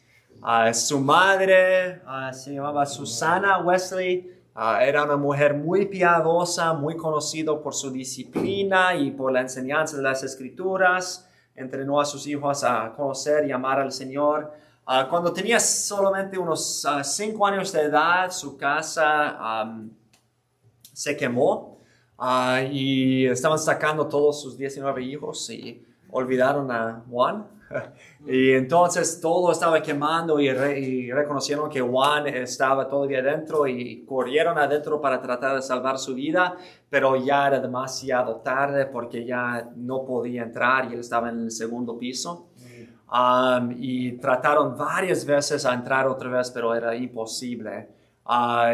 Su madre se llamaba Susana Wesley. Era una mujer muy piadosa, muy conocida por su disciplina y por la enseñanza de las Escrituras. Entrenó a sus hijos a conocer y amar al Señor. Cuando tenía solamente unos 5 años de edad, su casa se quemó y estaban sacando todos sus 19 hijos y olvidaron a Juan. Y entonces todo estaba quemando y reconocieron que Juan estaba todavía dentro y corrieron adentro para tratar de salvar su vida, pero ya era demasiado tarde porque ya no podía entrar y él estaba en el segundo piso. Y trataron varias veces a entrar otra vez, pero era imposible.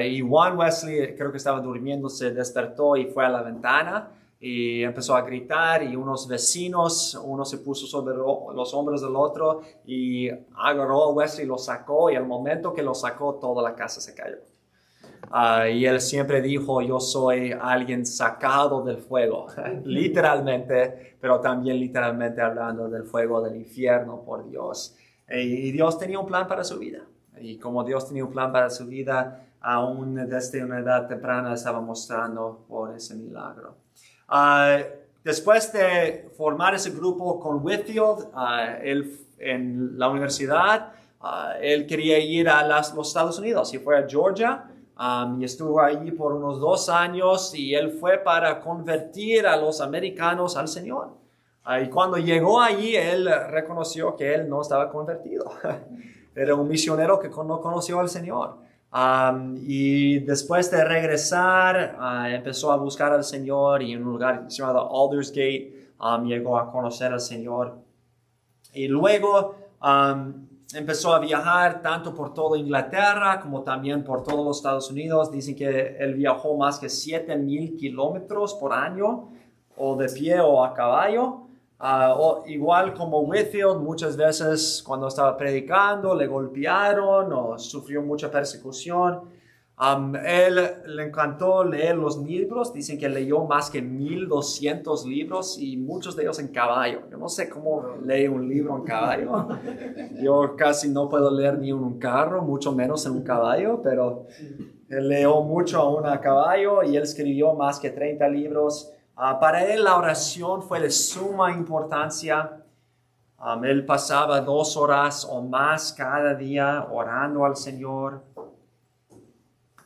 Y Juan Wesley, creo que estaba durmiendo, se despertó y fue a la ventana y empezó a gritar y unos vecinos, uno se puso sobre los hombros del otro y agarró a Wesley y lo sacó y al momento que lo sacó toda la casa se cayó. Y él siempre dijo, yo soy alguien sacado del fuego, literalmente, pero también literalmente hablando del fuego del infierno por Dios. Y Dios tenía un plan para su vida. Y como Dios tenía un plan para su vida, aún desde una edad temprana estaba mostrando por ese milagro. Después de formar ese grupo con Whitfield, él en la universidad, él quería ir a los Estados Unidos y fue a Georgia. Y estuvo allí por unos 2 años y él fue para convertir a los americanos al Señor. Y cuando llegó allí, él reconoció que él no estaba convertido. Era un misionero que no conoció al Señor. Y después de regresar, empezó a buscar al Señor y en un lugar llamado Aldersgate llegó a conocer al Señor. Y luego empezó a viajar tanto por toda Inglaterra como también por todos los Estados Unidos. Dicen que él viajó más que 7,000 kilómetros por año, o de pie o a caballo. Igual como Whitfield, muchas veces cuando estaba predicando le golpearon o sufrió mucha persecución. Él le encantó leer los libros. Dicen que leyó más que 1,200 libros y muchos de ellos en caballo. Yo no sé cómo lee un libro en caballo. Yo casi no puedo leer ni en un carro, mucho menos en un caballo, pero él leyó mucho aún a caballo y él escribió más que 30 libros. Para él la oración fue de suma importancia. Él pasaba 2 horas o más cada día orando al Señor.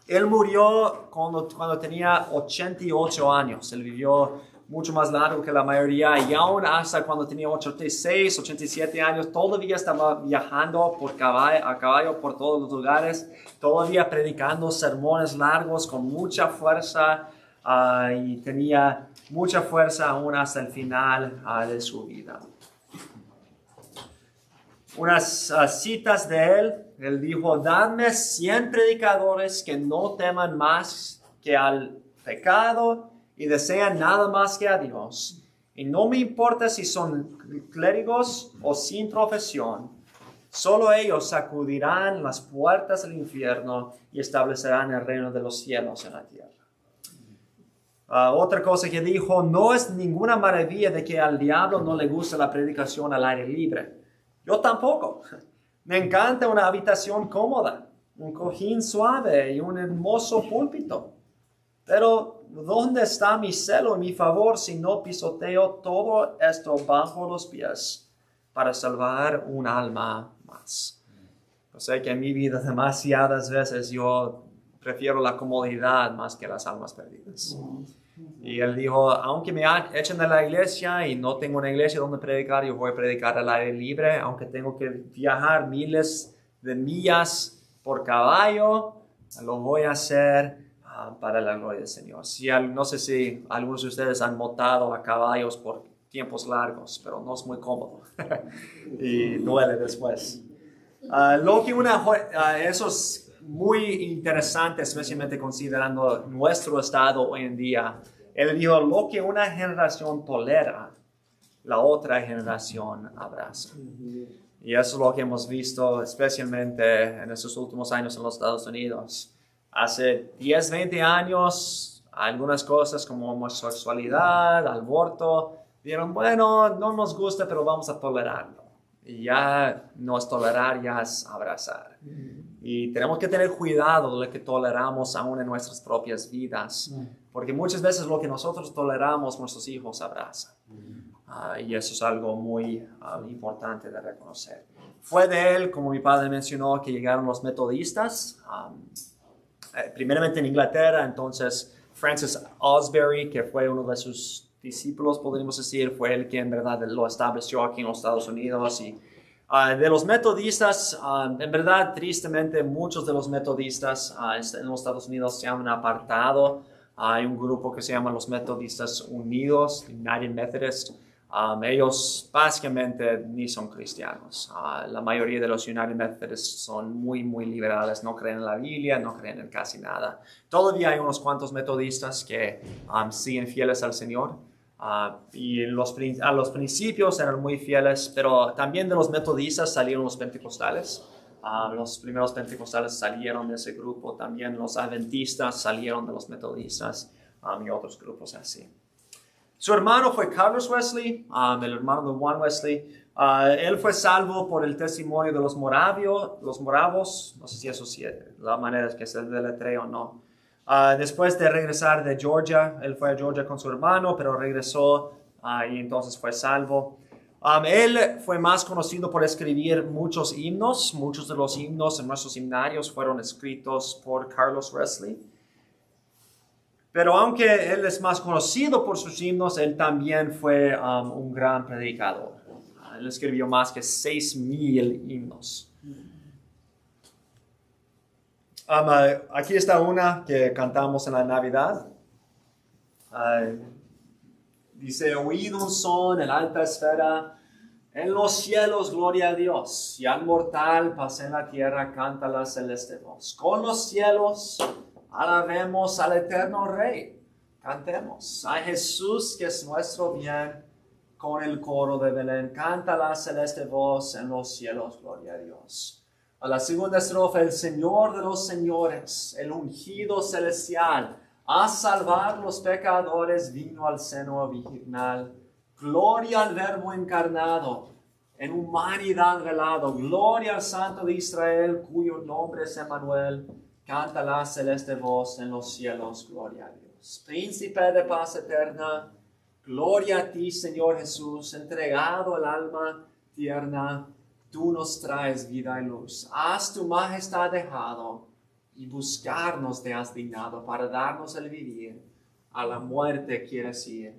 Él murió cuando tenía 88 años. Él vivió mucho más largo que la mayoría y aún hasta cuando tenía 86, 87 años, todavía estaba viajando a caballo por todos los lugares, todavía predicando sermones largos con mucha fuerza y tenía mucha fuerza aún hasta el final de su vida. Unas citas de él dijo, dadme 100 predicadores que no teman más que al pecado y desean nada más que a Dios. Y no me importa si son clérigos o sin profesión, solo ellos sacudirán las puertas del infierno y establecerán el reino de los cielos en la tierra. Otra cosa que dijo, no es ninguna maravilla de que al diablo no le guste la predicación al aire libre. Yo tampoco. Me encanta una habitación cómoda, un cojín suave y un hermoso púlpito. Pero, ¿dónde está mi celo y mi favor si no pisoteo todo esto bajo los pies para salvar un alma más? Yo sé que en mi vida demasiadas veces yo prefiero la comodidad más que las almas perdidas. Y él dijo, aunque me echen de la iglesia y no tengo una iglesia donde predicar, yo voy a predicar al aire libre, aunque tengo que viajar miles de millas por caballo, lo voy a hacer para la gloria del Señor. No sé si algunos de ustedes han montado a caballos por tiempos largos, pero no es muy cómodo y duele después. Eso es muy interesante, especialmente considerando nuestro estado hoy en día. Él dijo, lo que una generación tolera, la otra generación abraza. Y eso es lo que hemos visto especialmente en estos últimos años en los Estados Unidos. Hace 10, 20 años, algunas cosas como homosexualidad, aborto, dijeron, bueno, no nos gusta, pero vamos a tolerarlo. Y ya no es tolerar, ya es abrazar. Y tenemos que tener cuidado de lo que toleramos aún en nuestras propias vidas, porque muchas veces lo que nosotros toleramos, nuestros hijos abrazan. Y eso es algo muy importante de reconocer. Fue de él, como mi padre mencionó, que llegaron los metodistas, primeramente en Inglaterra. Entonces Francis Osbury, que fue uno de sus discípulos, podríamos decir, fue el que en verdad lo estableció aquí en los Estados Unidos. Y de los metodistas, en verdad, tristemente, muchos de los metodistas en los Estados Unidos se han apartado. Hay un grupo que se llama los Metodistas Unidos, United Methodist. Ellos básicamente ni son cristianos. La mayoría de los United Methodists son muy, muy liberales. No creen en la Biblia, no creen en casi nada. Todavía hay unos cuantos metodistas que siguen fieles al Señor. Y a los principios eran muy fieles, pero también de los metodistas salieron los pentecostales. Los primeros pentecostales salieron de ese grupo. También los adventistas salieron de los metodistas y otros grupos así. Su hermano fue Carlos Wesley, el hermano de Juan Wesley. Él fue salvo por el testimonio de los moravos. No sé si eso sí es la manera que se deletrea o no. Después de regresar de Georgia, él fue a Georgia con su hermano, pero regresó y entonces fue salvo. Él fue más conocido por escribir muchos himnos. Muchos de los himnos en nuestros himnarios fueron escritos por Carlos Wesley. Pero aunque él es más conocido por sus himnos, él también fue un gran predicador. Él escribió más que 6,000 himnos. Aquí está una que cantamos en la Navidad. Dice, oíd un son en alta esfera, en los cielos gloria a Dios, y al mortal paz en la tierra canta la celeste voz. Con los cielos alabemos al eterno Rey, cantemos a Jesús que es nuestro bien, con el coro de Belén canta la celeste voz, en los cielos gloria a Dios. A la segunda estrofa, el Señor de los señores, el ungido celestial, a salvar los pecadores vino al seno virginal. Gloria al Verbo encarnado, en humanidad velado. Gloria al Santo de Israel, cuyo nombre es Emmanuel. Canta la celeste voz en los cielos, gloria a Dios. Príncipe de paz eterna, gloria a ti, Señor Jesús, entregado el alma tierna. Tú nos traes vida y luz. Has tu majestad dejado y buscarnos te has dignado para darnos el vivir. A la muerte quieres ir.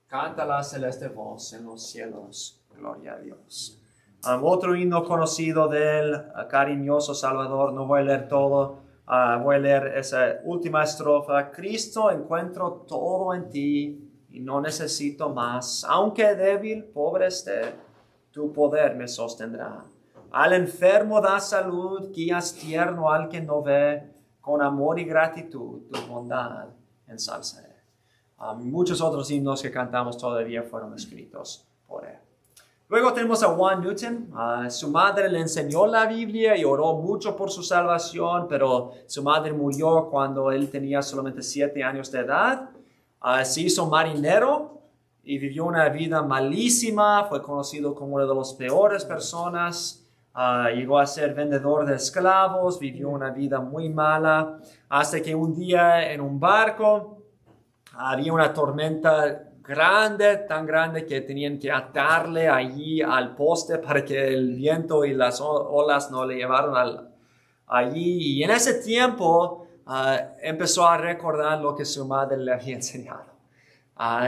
Canta la celeste voz en los cielos. Gloria a Dios. Otro himno conocido del cariñoso Salvador. No voy a leer todo. Voy a leer esa última estrofa. Cristo, encuentro todo en ti y no necesito más. Aunque débil, pobre esté, tu poder me sostendrá. Al enfermo da salud, guías tierno al que no ve, con amor y gratitud tu bondad ensalzaré. Muchos otros himnos que cantamos todavía fueron escritos por él. Luego tenemos a Juan Newton. Su madre le enseñó la Biblia y oró mucho por su salvación, pero su madre murió cuando él tenía solamente 7 años de edad. Se hizo marinero y vivió una vida malísima. Fue conocido como una de las peores personas. Llegó a ser vendedor de esclavos, vivió una vida muy mala, hasta que un día en un barco había una tormenta grande, tan grande que tenían que atarle allí al poste para que el viento y las olas no le llevaran allí. Y en ese tiempo empezó a recordar lo que su madre le había enseñado.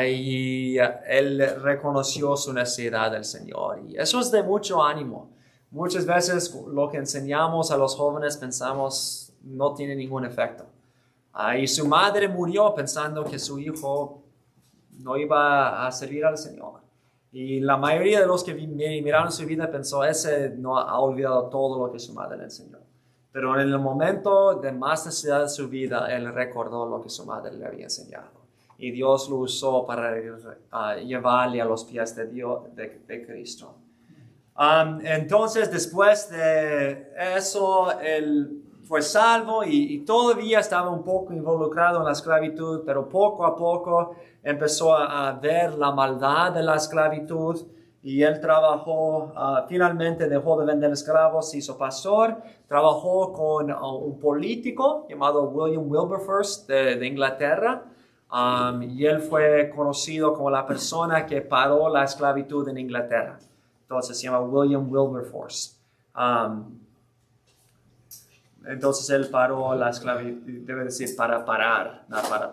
Y él reconoció su necesidad del Señor. Y eso es de mucho ánimo. Muchas veces lo que enseñamos a los jóvenes pensamos no tiene ningún efecto. Y su madre murió pensando que su hijo no iba a servir al Señor. Y la mayoría de los que miraron su vida pensó, ese no ha olvidado todo lo que su madre le enseñó. Pero en el momento de más necesidad de su vida, él recordó lo que su madre le había enseñado. Y Dios lo usó para llevarle a los pies de Dios, de Cristo. Entonces, después de eso, él fue salvo y todavía estaba un poco involucrado en la esclavitud, pero poco a poco empezó a ver la maldad de la esclavitud y él trabajó, finalmente dejó de vender esclavos, se hizo pastor, trabajó con un político llamado William Wilberforce de Inglaterra, y él fue conocido como la persona que paró la esclavitud en Inglaterra. Entonces se llama William Wilberforce. Entonces él paró la esclavitud, debe decir para parar, no para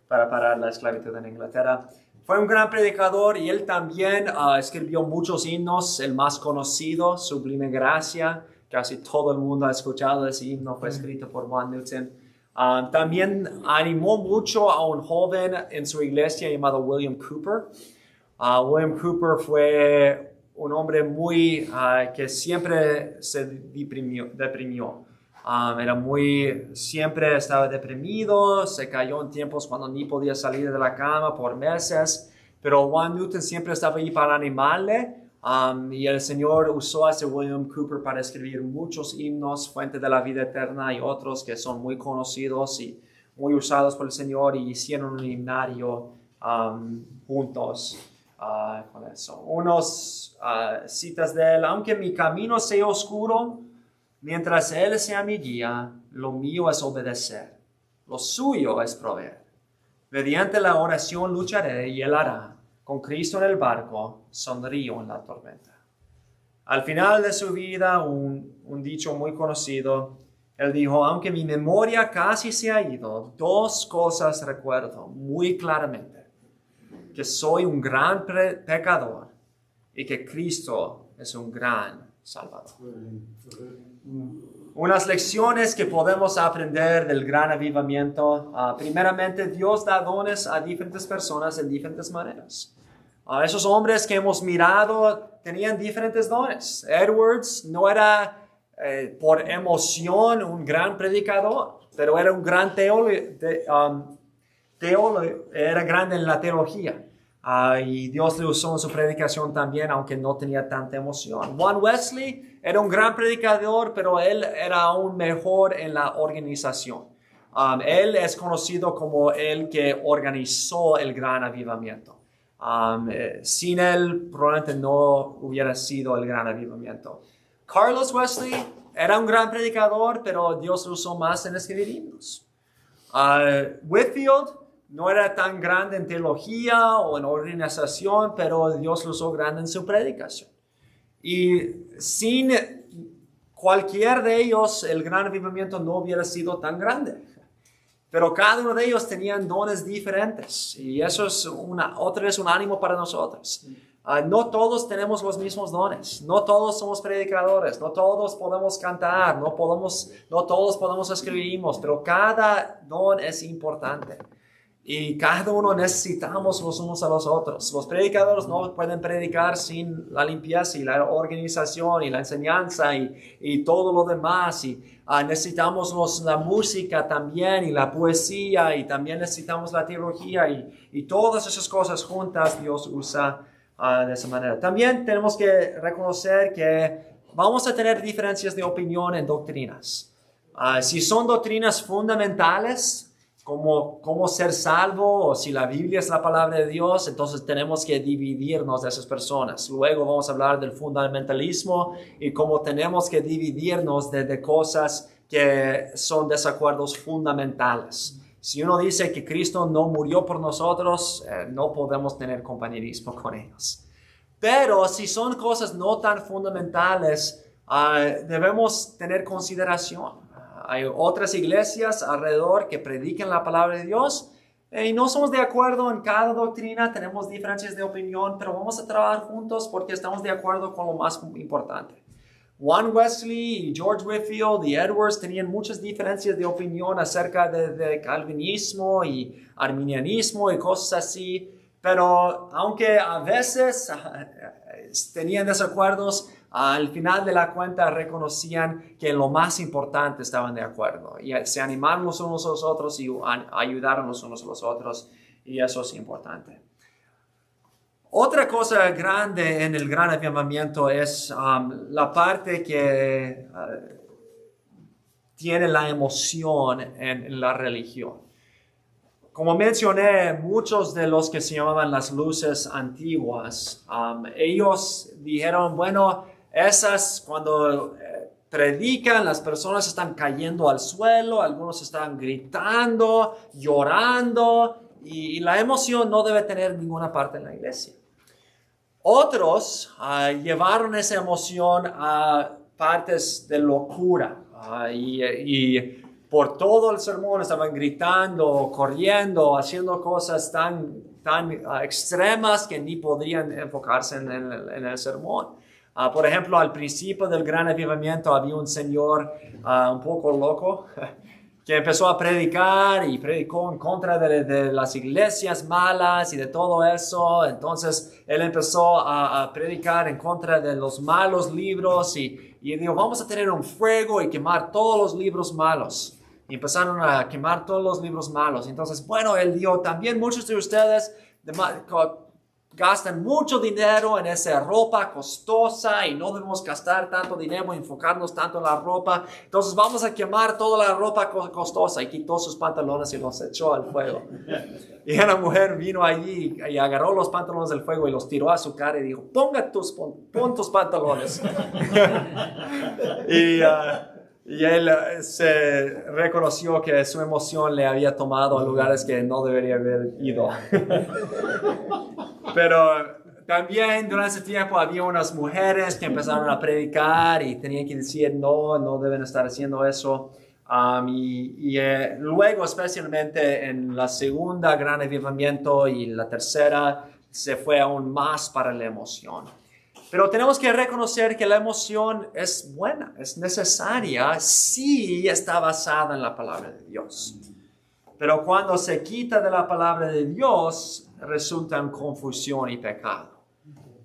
para parar la esclavitud en Inglaterra. Fue un gran predicador y él también escribió muchos himnos. El más conocido, Sublime Gracia, casi todo el mundo ha escuchado ese himno, fue escrito por Juan Newton. También animó mucho a un joven en su iglesia llamado William Cowper. William Cowper fue un hombre que siempre se deprimió. Siempre estaba deprimido, se cayó en tiempos cuando ni podía salir de la cama por meses, pero Juan Newton siempre estaba ahí para animarle, y el Señor usó a ese William Cowper para escribir muchos himnos, Fuente de la Vida Eterna y otros que son muy conocidos y muy usados por el Señor, y hicieron un himnario juntos con eso. Unos citas de él: aunque mi camino sea oscuro, mientras Él sea mi guía, lo mío es obedecer, lo suyo es proveer. Mediante la oración lucharé y Él hará. Con Cristo en el barco, sonrío en la tormenta. Al final de su vida, un dicho muy conocido, él dijo: aunque mi memoria casi se ha ido, dos cosas recuerdo muy claramente: que soy un gran pecador y que Cristo es un gran Salvador. Unas lecciones que podemos aprender del gran avivamiento. Primeramente, Dios da dones a diferentes personas en diferentes maneras. Esos hombres que hemos mirado tenían diferentes dones. Edwards no era por emoción un gran predicador, pero era un gran era grande en la teología. Y Dios le usó en su predicación también, aunque no tenía tanta emoción. John Wesley era un gran predicador, pero él era aún mejor en la organización. Él es conocido como el que organizó el gran avivamiento. Sin él, probablemente no hubiera sido el gran avivamiento. Carlos Wesley era un gran predicador, pero Dios lo usó más en escribir himnos. Whitefield no era tan grande en teología o en organización, pero Dios lo usó grande en su predicación. Y sin cualquier de ellos, el gran avivamiento no hubiera sido tan grande. Pero cada uno de ellos tenían dones diferentes. Y eso es otra vez un ánimo para nosotros. No todos tenemos los mismos dones. No todos somos predicadores. No todos podemos cantar. No todos podemos escribir himnos. Pero cada don es importante. Y cada uno necesitamos los unos a los otros. Los predicadores no pueden predicar sin la limpieza y la organización y la enseñanza y todo lo demás. Y necesitamos la música también y la poesía, y también necesitamos la teología y todas esas cosas juntas Dios usa de esa manera. También tenemos que reconocer que vamos a tener diferencias de opinión en doctrinas. Si son doctrinas fundamentales, como cómo ser salvo, o si la Biblia es la palabra de Dios, entonces tenemos que dividirnos de esas personas. Luego vamos a hablar del fundamentalismo y cómo tenemos que dividirnos de cosas que son desacuerdos fundamentales. Si uno dice que Cristo no murió por nosotros, no podemos tener compañerismo con ellos. Pero si son cosas no tan fundamentales, debemos tener consideración. Hay otras iglesias alrededor que predican la palabra de Dios y no somos de acuerdo en cada doctrina, tenemos diferencias de opinión, pero vamos a trabajar juntos porque estamos de acuerdo con lo más importante. John Wesley y George Whitefield y Edwards tenían muchas diferencias de opinión acerca de calvinismo y arminianismo y cosas así, Pero aunque a veces tenían desacuerdos, al final de la cuenta reconocían que en lo más importante estaban de acuerdo. Y se animaron los unos a los otros y ayudaron los unos a los otros. Y eso es importante. Otra cosa grande en el gran avivamiento es la parte que tiene la emoción en la religión. Como mencioné, muchos de los que se llamaban las luces antiguas, ellos dijeron, bueno, esas cuando predican, las personas están cayendo al suelo, algunos están gritando, llorando, y la emoción no debe tener ninguna parte en la iglesia. Otros llevaron esa emoción a partes de locura y por todo el sermón estaban gritando, corriendo, haciendo cosas tan extremas que ni podrían enfocarse en el sermón. Por ejemplo, al principio del gran avivamiento había un señor un poco loco que empezó a predicar y predicó en contra de las iglesias malas y de todo eso. Entonces él empezó a predicar en contra de los malos libros y dijo, vamos a tener un fuego y quemar todos los libros malos. Y empezaron a quemar todos los libros malos. Entonces, bueno, él dijo, también muchos de ustedes gastan mucho dinero en esa ropa costosa y no debemos gastar tanto dinero y enfocarnos tanto en la ropa. Entonces vamos a quemar toda la ropa costosa, y quitó sus pantalones y los echó al fuego. Y una mujer vino allí y agarró los pantalones del fuego y los tiró a su cara y dijo, pon tus pantalones. Y él se reconoció que su emoción le había tomado a lugares que no debería haber ido. Pero también durante ese tiempo había unas mujeres que empezaron a predicar y tenían que decir no deben estar haciendo eso. Luego, especialmente en la segunda gran avivamiento y la tercera, se fue aún más para la emoción. Pero tenemos que reconocer que la emoción es buena, es necesaria, si está basada en la palabra de Dios. Pero cuando se quita de la palabra de Dios, resulta en confusión y pecado.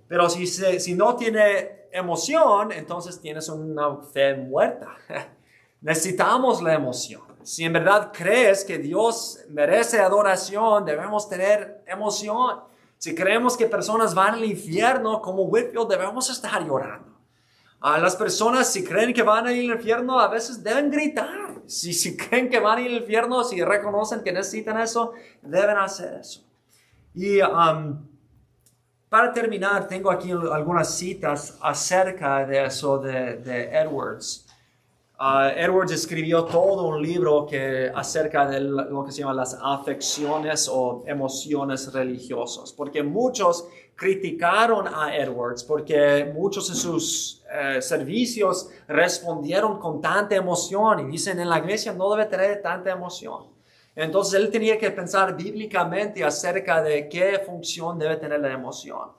Pero si no tiene emoción, entonces tienes una fe muerta. Necesitamos la emoción. Si en verdad crees que Dios merece adoración, debemos tener emoción. Si creemos que personas van al infierno, como Whitfield, debemos estar llorando. Las personas, si creen que van al infierno, a veces deben gritar. Si creen que van al infierno, si reconocen que necesitan eso, deben hacer eso. Y para terminar, tengo aquí algunas citas acerca de eso de Edwards. Edwards escribió todo un libro acerca de lo que se llama las afecciones o emociones religiosas, porque muchos criticaron a Edwards porque muchos de sus servicios respondieron con tanta emoción y dicen en la iglesia no debe tener tanta emoción. Entonces él tenía que pensar bíblicamente acerca de qué función debe tener la emoción.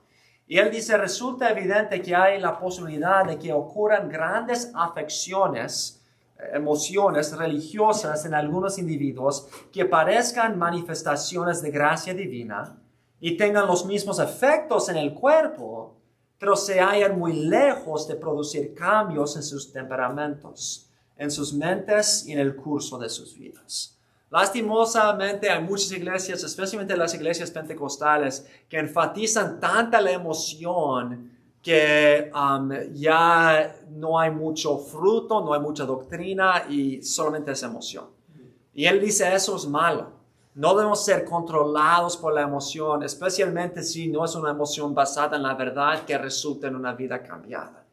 Y él dice, resulta evidente que hay la posibilidad de que ocurran grandes afecciones, emociones religiosas en algunos individuos que parezcan manifestaciones de gracia divina y tengan los mismos efectos en el cuerpo, pero se hallan muy lejos de producir cambios en sus temperamentos, en sus mentes y en el curso de sus vidas. Lastimosamente hay muchas iglesias, especialmente las iglesias pentecostales, que enfatizan tanta la emoción que ya no hay mucho fruto, no hay mucha doctrina y solamente es emoción. Y él dice eso es malo. No debemos ser controlados por la emoción, especialmente si no es una emoción basada en la verdad que resulta en una vida cambiada.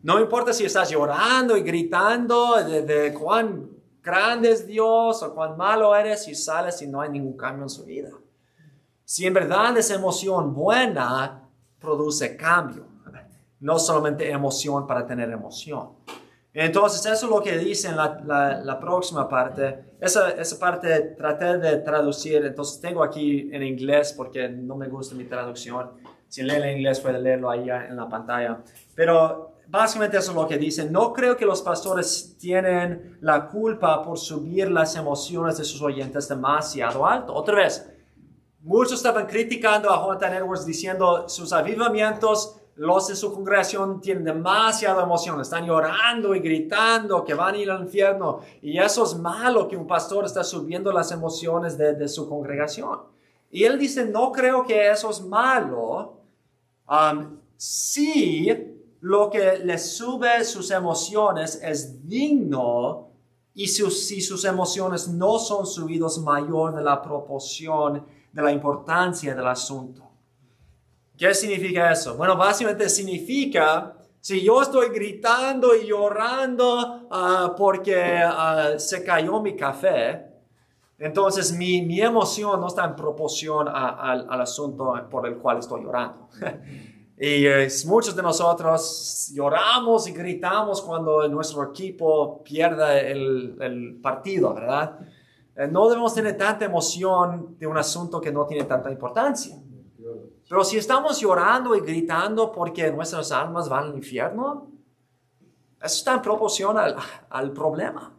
No importa si estás llorando y gritando de cuán grande es Dios o cuán malo eres y sales y no hay ningún cambio en su vida. Si en verdad esa emoción buena produce cambio, no solamente emoción para tener emoción. Entonces eso es lo que dice en la próxima parte. Esa parte traté de traducir, entonces tengo aquí en inglés porque no me gusta mi traducción. Si leen en inglés pueden leerlo ahí en la pantalla. Pero básicamente eso es lo que dice. No creo que los pastores tienen la culpa por subir las emociones de sus oyentes demasiado alto. Otra vez, Muchos estaban criticando a Jonathan Edwards diciendo sus avivamientos, los de su congregación tienen demasiada emoción, están llorando y gritando que van a ir al infierno. Y eso es malo, que un pastor está subiendo las emociones de su congregación. Y él dice, no creo que eso es malo. Si lo que le sube sus emociones es digno y si sus emociones no son subidos mayor de la proporción de la importancia del asunto. ¿Qué significa eso? Bueno, básicamente significa, si yo estoy gritando y llorando porque se cayó mi café, entonces mi emoción no está en proporción al asunto por el cual estoy llorando. Y muchos de nosotros lloramos y gritamos cuando nuestro equipo pierde el partido, ¿verdad? No debemos tener tanta emoción de un asunto que no tiene tanta importancia. Pero si estamos llorando y gritando porque nuestras almas van al infierno, eso está en proporción al problema.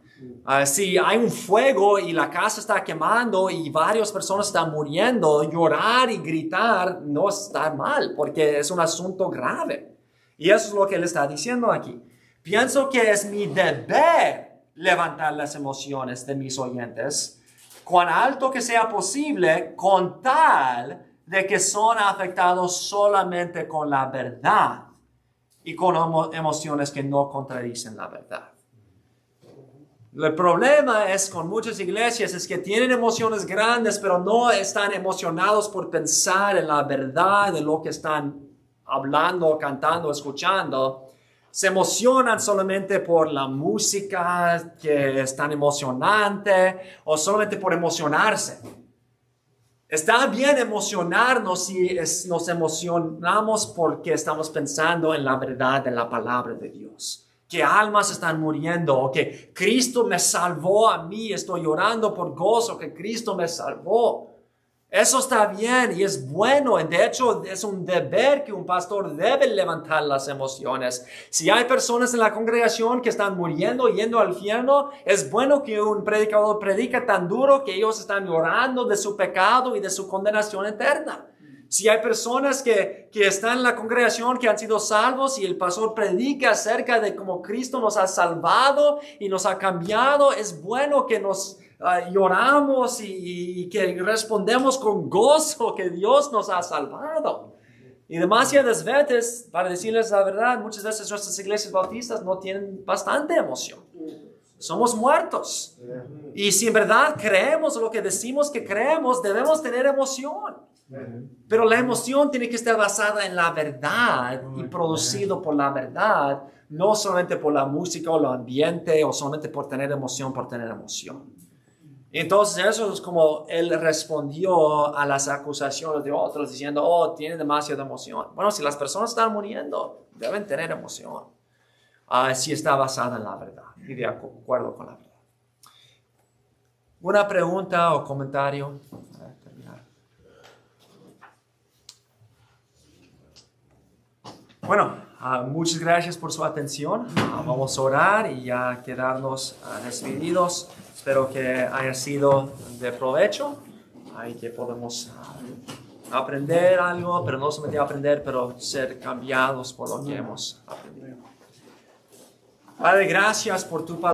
Si hay un fuego y la casa está quemando y varias personas están muriendo, llorar y gritar no está mal porque es un asunto grave. Y eso es lo que él está diciendo aquí. Pienso que es mi deber levantar las emociones de mis oyentes, cuán alto que sea posible, con tal de que son afectados solamente con la verdad y con emociones que no contradicen la verdad. El problema es con muchas iglesias es que tienen emociones grandes, pero no están emocionados por pensar en la verdad de lo que están hablando, cantando, escuchando. Se emocionan solamente por la música que es tan emocionante o solamente por emocionarse. Está bien emocionarnos si nos emocionamos porque estamos pensando en la verdad de la palabra de Dios. Que almas están muriendo o que Cristo me salvó a mí. Estoy llorando por gozo que Cristo me salvó. Eso está bien y es bueno. De hecho, es un deber que un pastor debe levantar las emociones. Si hay personas en la congregación que están muriendo, yendo al infierno, es bueno que un predicador predique tan duro que ellos están llorando de su pecado y de su condenación eterna. Si hay personas que están en la congregación que han sido salvos y el pastor predica acerca de cómo Cristo nos ha salvado y nos ha cambiado, es bueno que nos lloramos y que respondemos con gozo que Dios nos ha salvado. Y demasiadas veces, para decirles la verdad, muchas veces nuestras iglesias bautistas no tienen bastante emoción. Somos muertos. Y si en verdad creemos lo que decimos que creemos, debemos tener emoción. Pero la emoción tiene que estar basada en la verdad y producido por la verdad, no solamente por la música o el ambiente o solamente por tener emoción, por tener emoción. Entonces eso es como él respondió a las acusaciones de otros diciendo, oh, tiene demasiada emoción. Bueno, si las personas están muriendo, deben tener emoción. Si está basada en la verdad y de acuerdo con la verdad. ¿Una pregunta o comentario? Para terminar. Bueno, muchas gracias por su atención. Vamos a orar y ya quedarnos despedidos. Espero que haya sido de provecho y que podamos aprender algo, pero no solamente aprender, pero ser cambiados por lo que hemos aprendido. Padre, gracias por tu palabra.